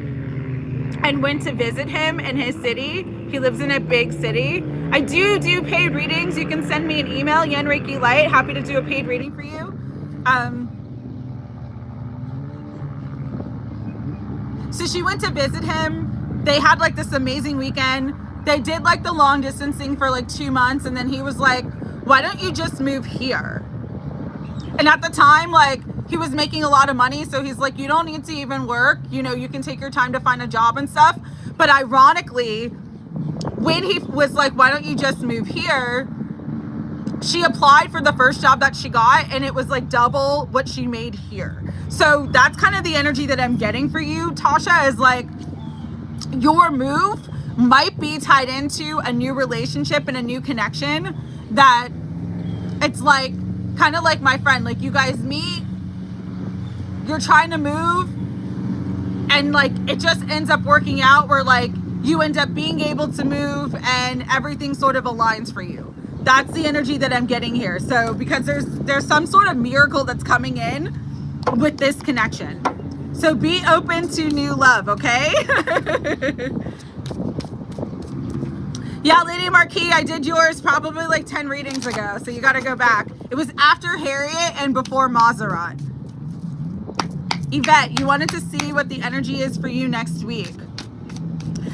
and went to visit him in his city. He lives in a big city. I do paid readings. You can send me an email, YinReikiLight. Happy to do a paid reading for you. So she went to visit him. They had like this amazing weekend. They did like the long distancing for like 2 months, and then he was like, why don't you just move here? And at the time, like, he was making a lot of money, so he's like, you don't need to even work, you know, you can take your time to find a job and stuff. But ironically, when he was like, why don't you just move here, she applied for the first job that she got, and it was like double what she made here. So that's kind of the energy that I'm getting for you, Tasha, is like your move might be tied into a new relationship and a new connection that it's like kind of like my friend, like you guys meet, you're trying to move, and like it just ends up working out where like you end up being able to move and everything sort of aligns for you. That's the energy that I'm getting here. So because there's some sort of miracle that's coming in with this connection. So be open to new love, okay? Yeah, Lady Marquis, I did yours probably like 10 readings ago, so you got to go back. It was after Harriet and before Maserat. Yvette, you wanted to see what the energy is for you next week.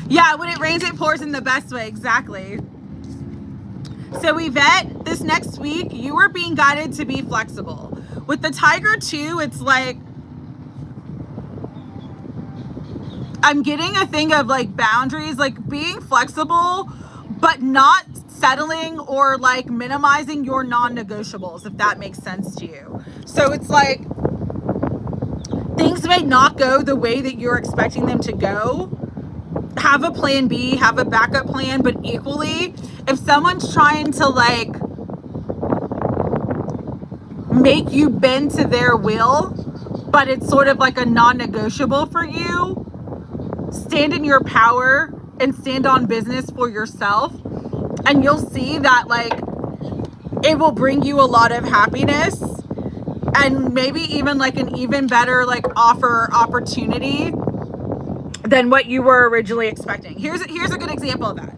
Yeah, when it rains, it pours in the best way. Exactly. So Yvette, this next week, you are being guided to be flexible. With the Tiger too, it's like, I'm getting a thing of like boundaries, like being flexible, but not settling or like minimizing your non-negotiables, if that makes sense to you. So it's like, things may not go the way that you're expecting them to go. Have a plan B, have a backup plan, but equally, if someone's trying to like make you bend to their will, but it's sort of like a non-negotiable for you, stand in your power and stand on business for yourself, and you'll see that like it will bring you a lot of happiness and maybe even like an even better like offer or opportunity than what you were originally expecting. Here's a good example of that.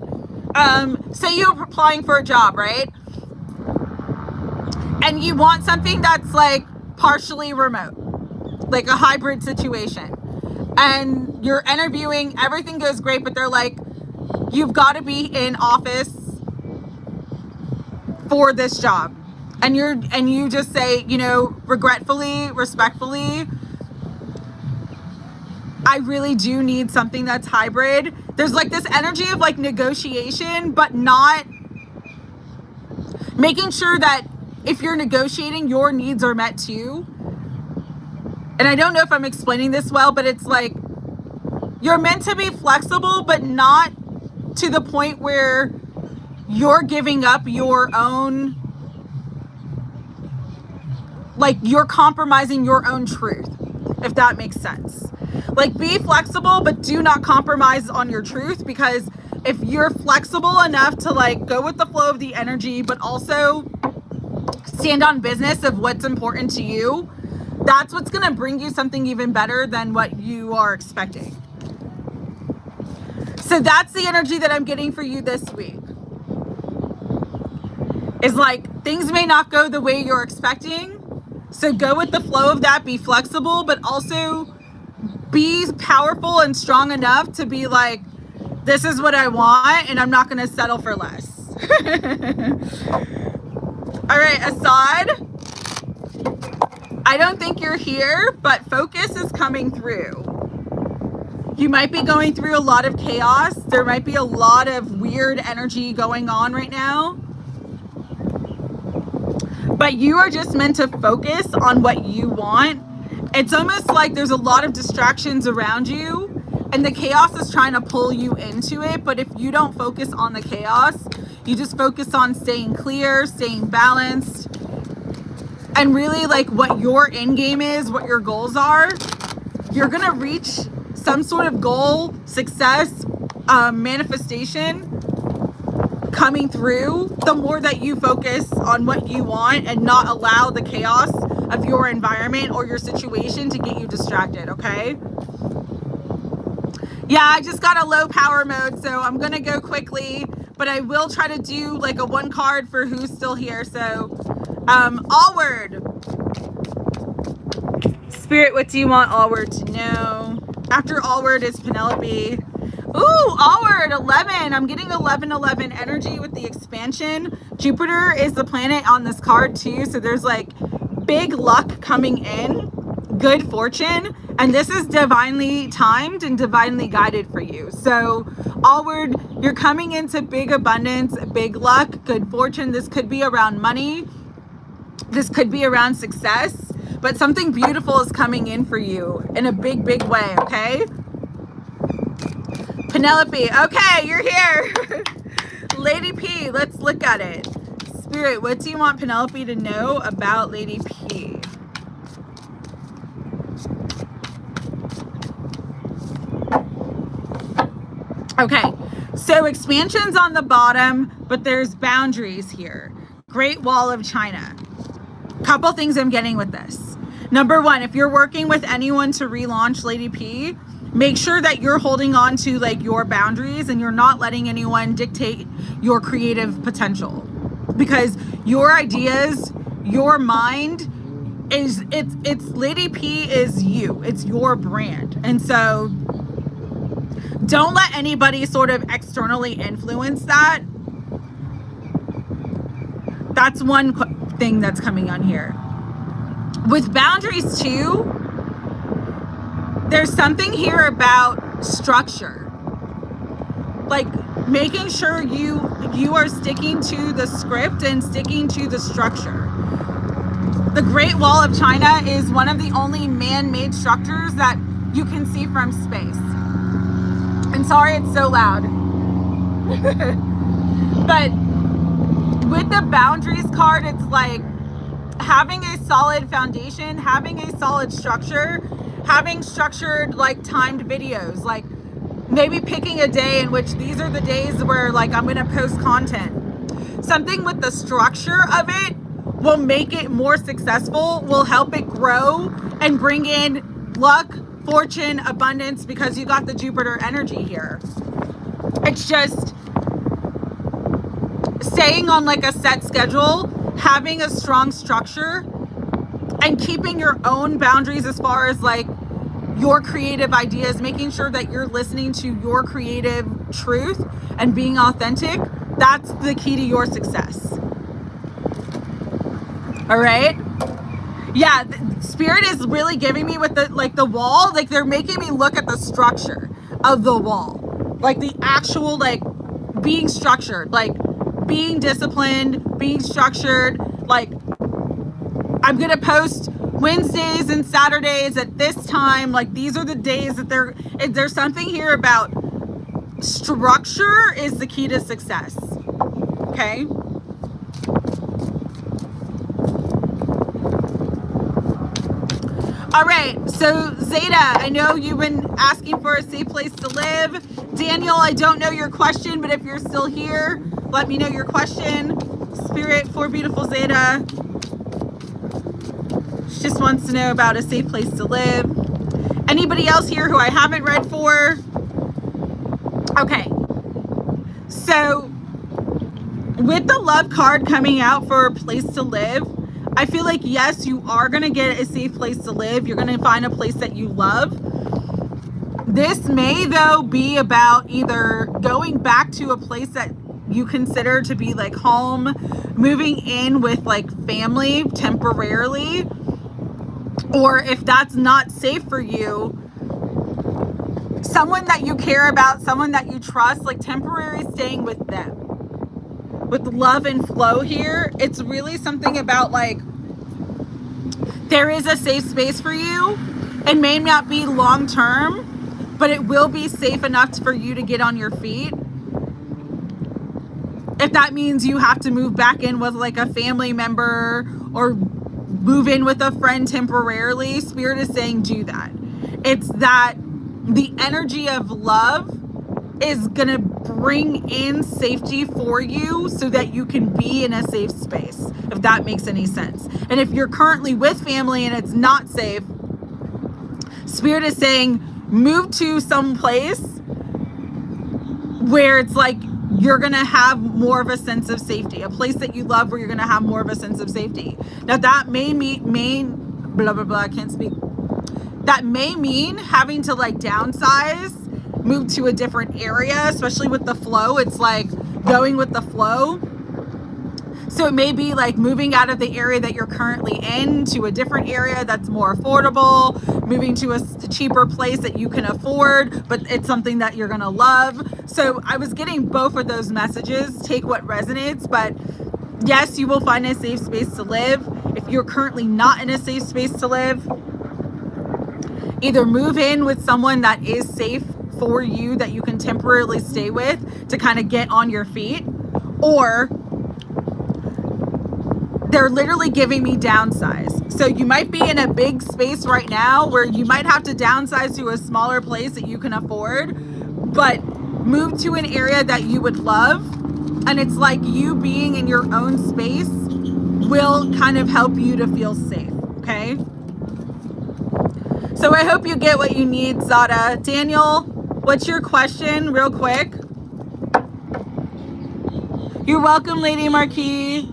Say you're applying for a job, right? And you want something that's like partially remote, like a hybrid situation. And you're interviewing, everything goes great, but they're like, you've got to be in office for this job. And you just say, you know, regretfully, respectfully, I really do need something that's hybrid. There's like this energy of like negotiation, but not making sure that if you're negotiating, your needs are met too. And I don't know if I'm explaining this well, but it's like you're meant to be flexible, but not to the point where you're giving up your own, like you're compromising your own truth, if that makes sense. Like be flexible, but do not compromise on your truth, because if you're flexible enough to like go with the flow of the energy, but also stand on business of what's important to you, that's what's going to bring you something even better than what you are expecting. So that's the energy that I'm getting for you this week. Is like things may not go the way you're expecting. So go with the flow of that, be flexible, but also be powerful and strong enough to be like, this is what I want and I'm not going to settle for less. All right, Assad, I don't think you're here, but focus is coming through. You might be going through a lot of chaos. There might be a lot of weird energy going on right now. but you are just meant to focus on what you want. It's almost like there's a lot of distractions around you and the chaos is trying to pull you into it. But if you don't focus on the chaos, you just focus on staying clear, staying balanced, and really like what your end game is, what your goals are, you're gonna reach some sort of goal, success, manifestation coming through the more that you focus on what you want and not allow the chaos of your environment or your situation to get you distracted, okay? Yeah, I just got a low power mode, so I'm gonna go quickly, but I will try to do like a one card for who's still here. So, Allward. Spirit, what do you want Allward to know? After Allward is Penelope. Ooh, Allward, 11. I'm getting 11 energy with the expansion. Jupiter is the planet on this card too, so there's like big luck coming in, good fortune, and this is divinely timed and divinely guided for you. So Allward, you're coming into big abundance, big luck, good fortune. This could be around money. This could be around success, but something beautiful is coming in for you in a big, big way, okay? Penelope, okay, you're here. Lady P, let's look at it. Spirit, what do you want Penelope to know about Lady P? Okay, so expansion's on the bottom, but there's boundaries here. Great Wall of China. Couple things I'm getting with this. Number one, if you're working with anyone to relaunch Lady P, make sure that you're holding on to like your boundaries and you're not letting anyone dictate your creative potential, because your ideas, your mind is, it's Lady P is you, it's your brand. And so don't let anybody sort of externally influence that. That's one thing that's coming on here. With boundaries too, there's something here about structure. Like making sure you are sticking to the script and sticking to the structure. The Great Wall of China is one of the only man-made structures that you can see from space. And sorry it's so loud. But with the boundaries card, it's like having a solid foundation, having a solid structure, having structured like timed videos, like maybe picking a day in which these are the days where like I'm gonna post content. Something with the structure of it will make it more successful, will help it grow and bring in luck, fortune, abundance, because you got the Jupiter energy here. It's just staying on like a set schedule, having a strong structure, and keeping your own boundaries as far as like your creative ideas, making sure that you're listening to your creative truth and being authentic. That's the key to your success. All right. Yeah, Spirit is really giving me with the like the wall, like they're making me look at the structure of the wall, like the actual like being structured, like being disciplined, being structured. Like I'm gonna post Wednesdays and Saturdays at this time. Like these are the days that there's something here about structure is the key to success. Okay. All right, so Zeta, I know you've been asking for a safe place to live. Daniel, I don't know your question, but if you're still here, let me know your question. Spirit for beautiful Zeta. She just wants to know about a safe place to live. Anybody else here who I haven't read for? Okay, so with the love card coming out for a place to live, I feel like, yes, you are going to get a safe place to live. You're going to find a place that you love. This may, though, be about either going back to a place that you consider to be like home, moving in with like family temporarily, or if that's not safe for you, someone that you care about, someone that you trust, like temporary staying with them. with love and flow here, it's really something about like, there is a safe space for you. It may not be long term, but it will be safe enough for you to get on your feet. If that means you have to move back in with like a family member or move in with a friend temporarily, Spirit is saying do that. It's that the energy of love is going to bring in safety for you so that you can be in a safe space, if that makes any sense. And if you're currently with family and it's not safe, Spirit is saying move to some place where it's like you're going to have more of a sense of safety, a place that you love where you're going to have more of a sense of safety. Now that may mean blah, blah, blah, I can't speak. That may mean having to like downsize, move to a different area, especially with the flow. It's like going with the flow. So it may be like moving out of the area that you're currently in to a different area that's more affordable, moving to a cheaper place that you can afford, but it's something that you're gonna love. So I was getting both of those messages. Take what resonates, but yes, you will find a safe space to live. If you're currently not in a safe space to live, either move in with someone that is safe for you that you can temporarily stay with to kind of get on your feet, or they're literally giving me downsize. So you might be in a big space right now where you might have to downsize to a smaller place that you can afford, but move to an area that you would love. And it's like you being in your own space will kind of help you to feel safe, okay? So I hope you get what you need, Zada. Daniel, what's your question real quick? You're welcome, Lady Marquis.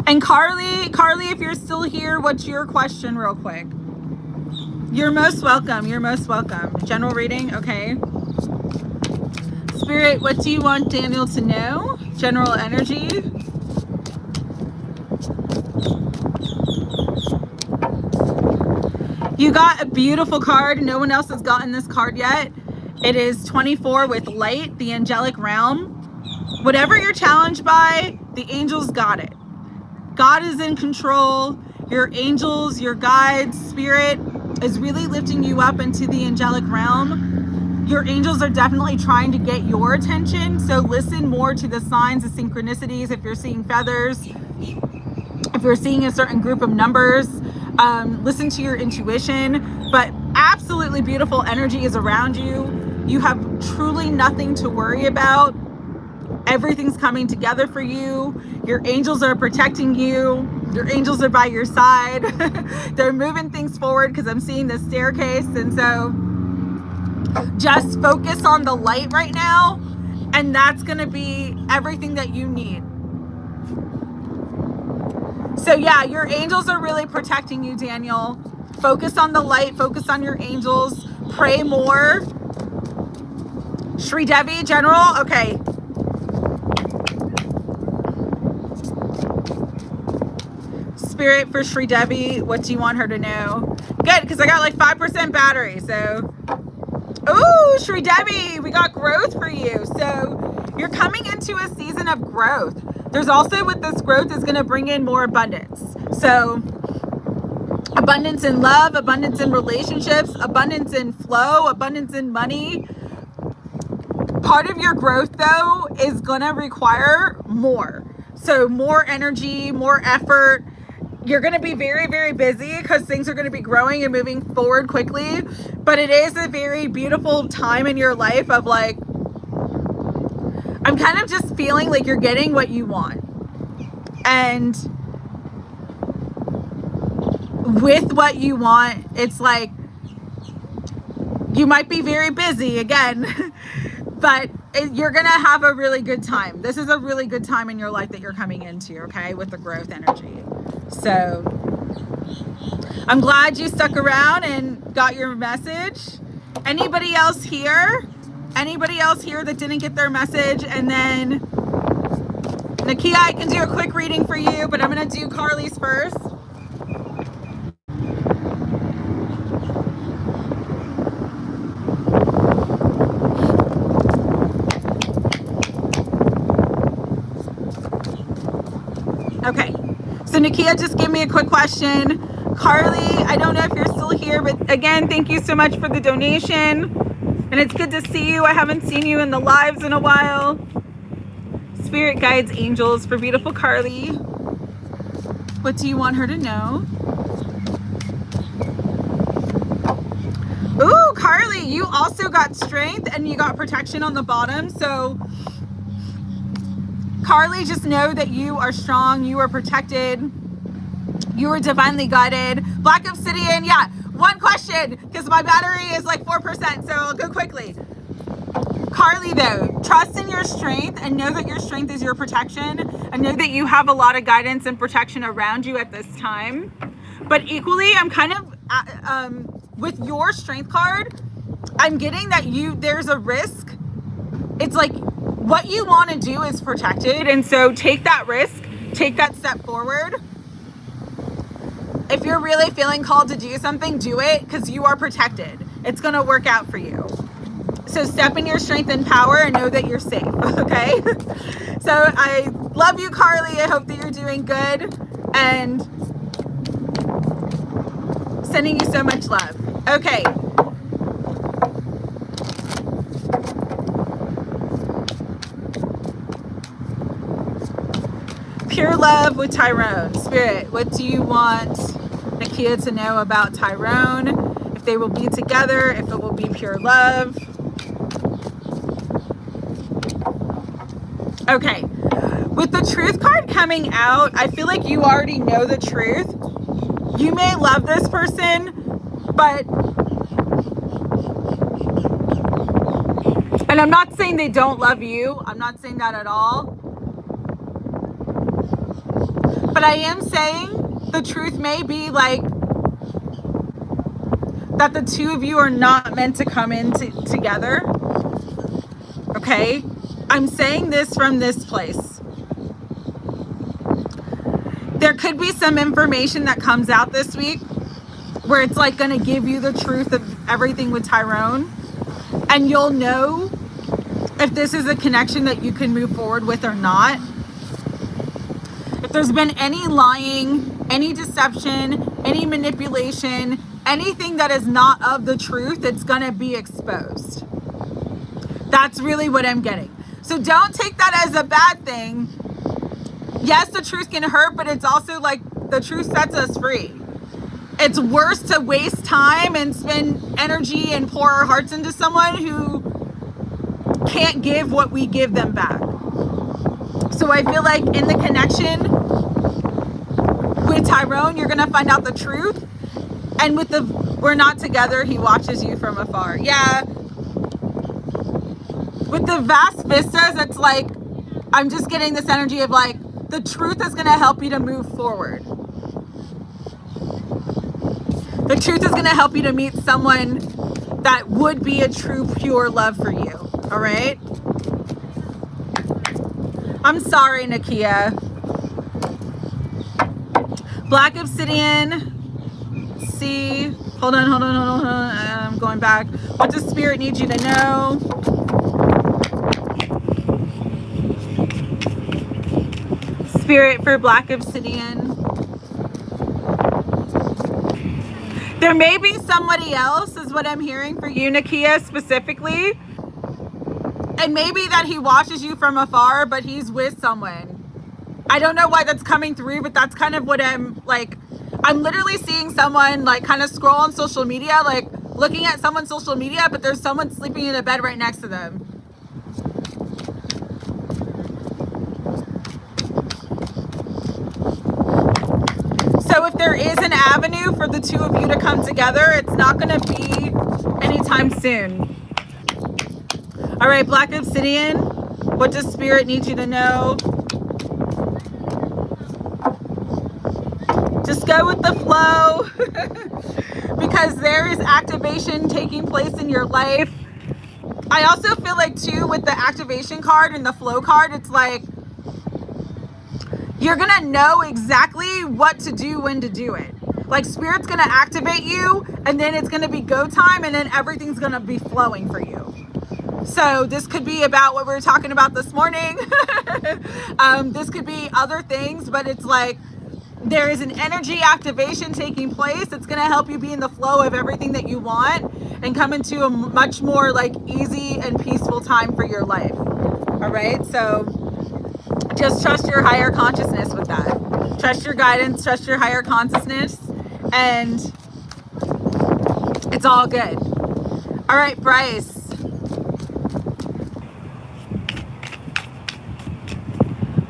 And Carly, if you're still here, what's your question real quick? You're most welcome. You're most welcome. General reading, okay. Spirit, what do you want Daniel to know? General energy. You got a beautiful card. No one else has gotten this card yet. It is 24 with light, the angelic realm. Whatever you're challenged by, the angels got it. God is in control. Your angels, your guides, Spirit is really lifting you up into the angelic realm. Your angels are definitely trying to get your attention. So listen more to the signs, the synchronicities. If you're seeing feathers, if you're seeing a certain group of numbers, listen to your intuition. But absolutely beautiful energy is around you. You have truly nothing to worry about. Everything's coming together for you. Your angels are protecting you. Your angels are by your side. They're moving things forward because I'm seeing the staircase. And so just focus on the light right now. And that's going to be everything that you need. So yeah, your angels are really protecting you, Daniel. Focus on the light. Focus on your angels. Pray more. Shri Devi, General. Okay. Spirit for Shri Devi, what do you want her to know? Good, because I got like 5% battery, so. Ooh, Shri Devi, we got growth for you. So you're coming into a season of growth. There's also with this growth is going to bring in more abundance. So abundance in love, abundance in relationships, abundance in flow, abundance in money. Part of your growth though is going to require more. So more energy, more effort. You're going to be very, very busy because things are going to be growing and moving forward quickly. But it is a very beautiful time in your life of like, I'm kind of just feeling like you're getting what you want. And with what you want, it's like, you might be very busy again, but you're going to have a really good time. This is a really good time in your life that you're coming into, okay, with the growth energy. So I'm glad you stuck around and got your message. Anybody else here? Anybody else here that didn't get their message? And then Nakia, I can do a quick reading for you, but I'm going to do Carly's first. Nakia just gave me a quick question. Carly, I don't know if you're still here, but again, thank you so much for the donation. And it's good to see you. I haven't seen you in the lives in a while. Spirit guides, angels for beautiful Carly. What do you want her to know? Ooh, Carly, you also got strength and you got protection on the bottom. So Carly, just know that you are strong, you are protected, you are divinely guided. Black Obsidian, yeah, one question, because my battery is like 4%, so I'll go quickly. Carly, though, trust in your strength and know that your strength is your protection, and know that you have a lot of guidance and protection around you at this time. But equally, I'm kind of, with your strength card, I'm getting that there's a risk. It's like, what you want to do is protected, and so take that risk, take that step forward. If you're really feeling called to do something, do it, because you are protected. It's going to work out for you. So step in your strength and power and know that you're safe, okay? So I love you, Carly. I hope that you're doing good, and sending you so much love. Okay. Pure love with Tyrone. Spirit, what do you want Nakia to know about Tyrone? If they will be together, if it will be pure love. Okay. With the truth card coming out, I feel like you already know the truth. You may love this person, but, and I'm not saying they don't love you. I'm not saying that at all. But I am saying the truth may be like that the two of you are not meant to come in together. Okay? I'm saying this from this place. There could be some information that comes out this week where it's like going to give you the truth of everything with Tyrone. And you'll know if this is a connection that you can move forward with or not. If there's been any lying, any deception, any manipulation, anything that is not of the truth, it's going to be exposed. That's really what I'm getting. So don't take that as a bad thing. Yes, the truth can hurt, but it's also like the truth sets us free. It's worse to waste time and spend energy and pour our hearts into someone who can't give what we give them back. So I feel like in the connection with Tyrone, you're going to find out the truth. And with the we're not together, he watches you from afar. Yeah. With the vast vistas, it's like, I'm just getting this energy of like, the truth is going to help you to move forward. The truth is going to help you to meet someone that would be a true, pure love for you. All right? I'm sorry, Nakia. Black Obsidian. C. Hold on. I'm going back. What does Spirit need you to know? Spirit for Black Obsidian. There may be somebody else, is what I'm hearing for you, Nakia, specifically. And maybe that he watches you from afar, but he's with someone. I don't know why that's coming through, but that's kind of what I'm like. I'm literally seeing someone like kind of scroll on social media, like looking at someone's social media, but there's someone sleeping in a bed right next to them. So if there is an avenue for the two of you to come together, it's not going to be anytime soon. All right, Black Obsidian, what does Spirit need you to know? Just go with the flow because there is activation taking place in your life. I also feel like too with the activation card and the flow card, it's like you're gonna know exactly what to do when to do it. Like Spirit's gonna activate you and then it's gonna be go time and then everything's gonna be flowing for you. So this could be about what we were talking about this morning. This could be other things, but it's like there is an energy activation taking place that's going to help you be in the flow of everything that you want and come into a much more like easy and peaceful time for your life. All right, so just trust your higher consciousness with that. Trust your guidance, trust your higher consciousness, and it's all good. All right, Bryce.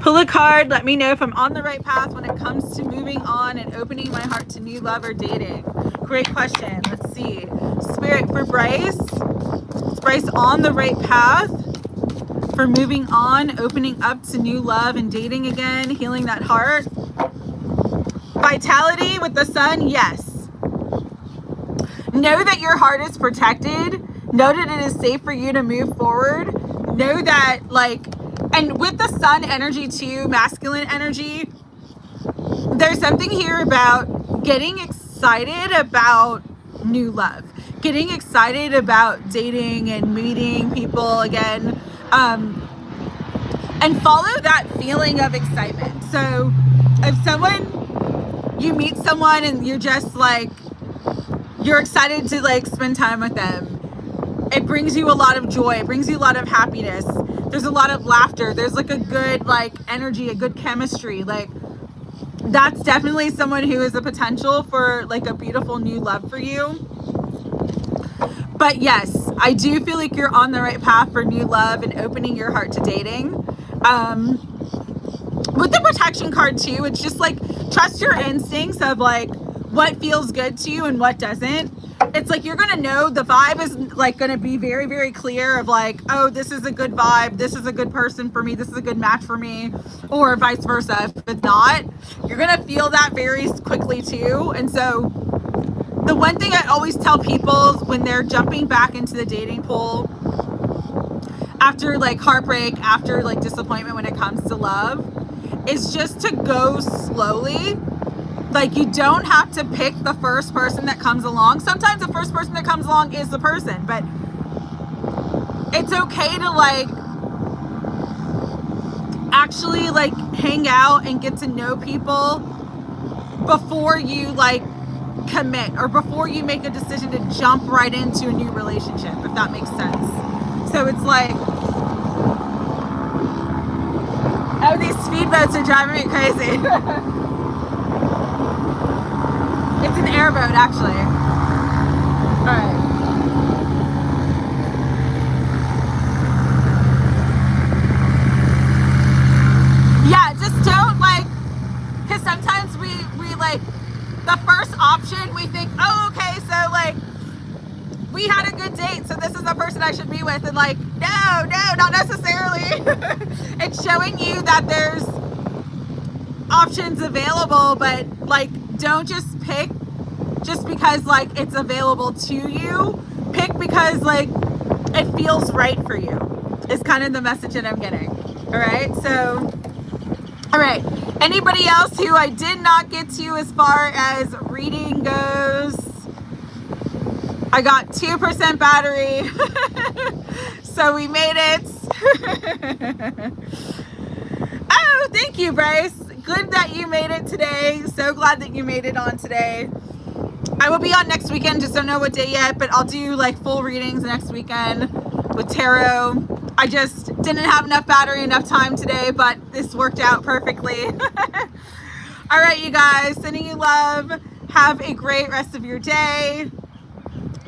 Pull a card. Let me know if I'm on the right path when it comes to moving on and opening my heart to new love or dating. Great question. Let's see. Spirit for Bryce. Is Bryce on the right path for moving on, opening up to new love and dating again, healing that heart? Vitality with the sun, yes. Know that your heart is protected. Know that it is safe for you to move forward. Know that, like, and with the sun energy too, masculine energy, there's something here about getting excited about new love, getting excited about dating and meeting people again, and follow that feeling of excitement. So if you meet someone and you're just like, you're excited to like spend time with them, it brings you a lot of joy, it brings you a lot of happiness. There's a lot of laughter. There's like a good like energy, a good chemistry. Like that's definitely someone who is a potential for like a beautiful new love for you. But yes, I do feel like you're on the right path for new love and opening your heart to dating. With the protection card too, it's just like trust your instincts of like what feels good to you and what doesn't. It's like you're gonna know the vibe is like gonna be very, very clear of like, oh, this is a good vibe, this is a good person for me, this is a good match for me, or vice versa. If it's not, you're gonna feel that very quickly too. And so the one thing I always tell people when they're jumping back into the dating pool after like heartbreak, after like disappointment when it comes to love, is just to go slowly. Like you don't have to pick the first person that comes along. Sometimes the first person that comes along is the person, but it's okay to like actually like hang out and get to know people before you like commit or before you make a decision to jump right into a new relationship, if that makes sense. So it's like, oh, these speedboats are driving me crazy. It's an airboat, actually. All right. Yeah, just don't like, because sometimes we like, the first option, we think, oh, okay, so like, we had a good date, so this is the person I should be with. And like, no, not necessarily. It's showing you that there's options available, but like, don't just pick just because like it's available to you. Pick because like it feels right for you is kind of the message that I'm getting. All right, so all right, anybody else who I did not get to as far as reading goes? I got 2% battery. So we made it. Oh, thank you, Bryce. Good that you made it today. So glad that you made it on today. I will be on next weekend, just don't know what day yet, but I'll do like full readings next weekend with tarot. I just didn't have enough battery, enough time today, but this worked out perfectly. All right, you guys, sending you love. Have a great rest of your day.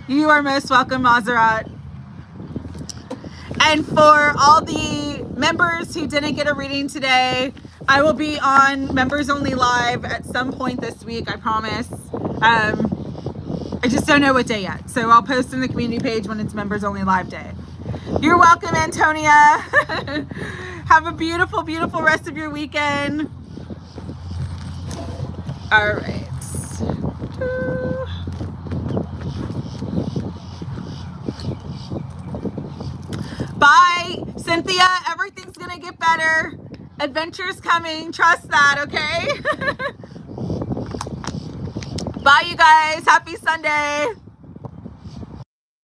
You are most welcome, Maserat. And for all the members who didn't get a reading today, I will be on Members Only Live at some point this week, I promise. I just don't know what day yet. So I'll post in the community page when it's Members Only Live day. You're welcome, Antonia. Have a beautiful, beautiful rest of your weekend. All right. Bye, Cynthia. Everything's going to get better. Adventure's coming. Trust that, okay? Bye, you guys. Happy Sunday.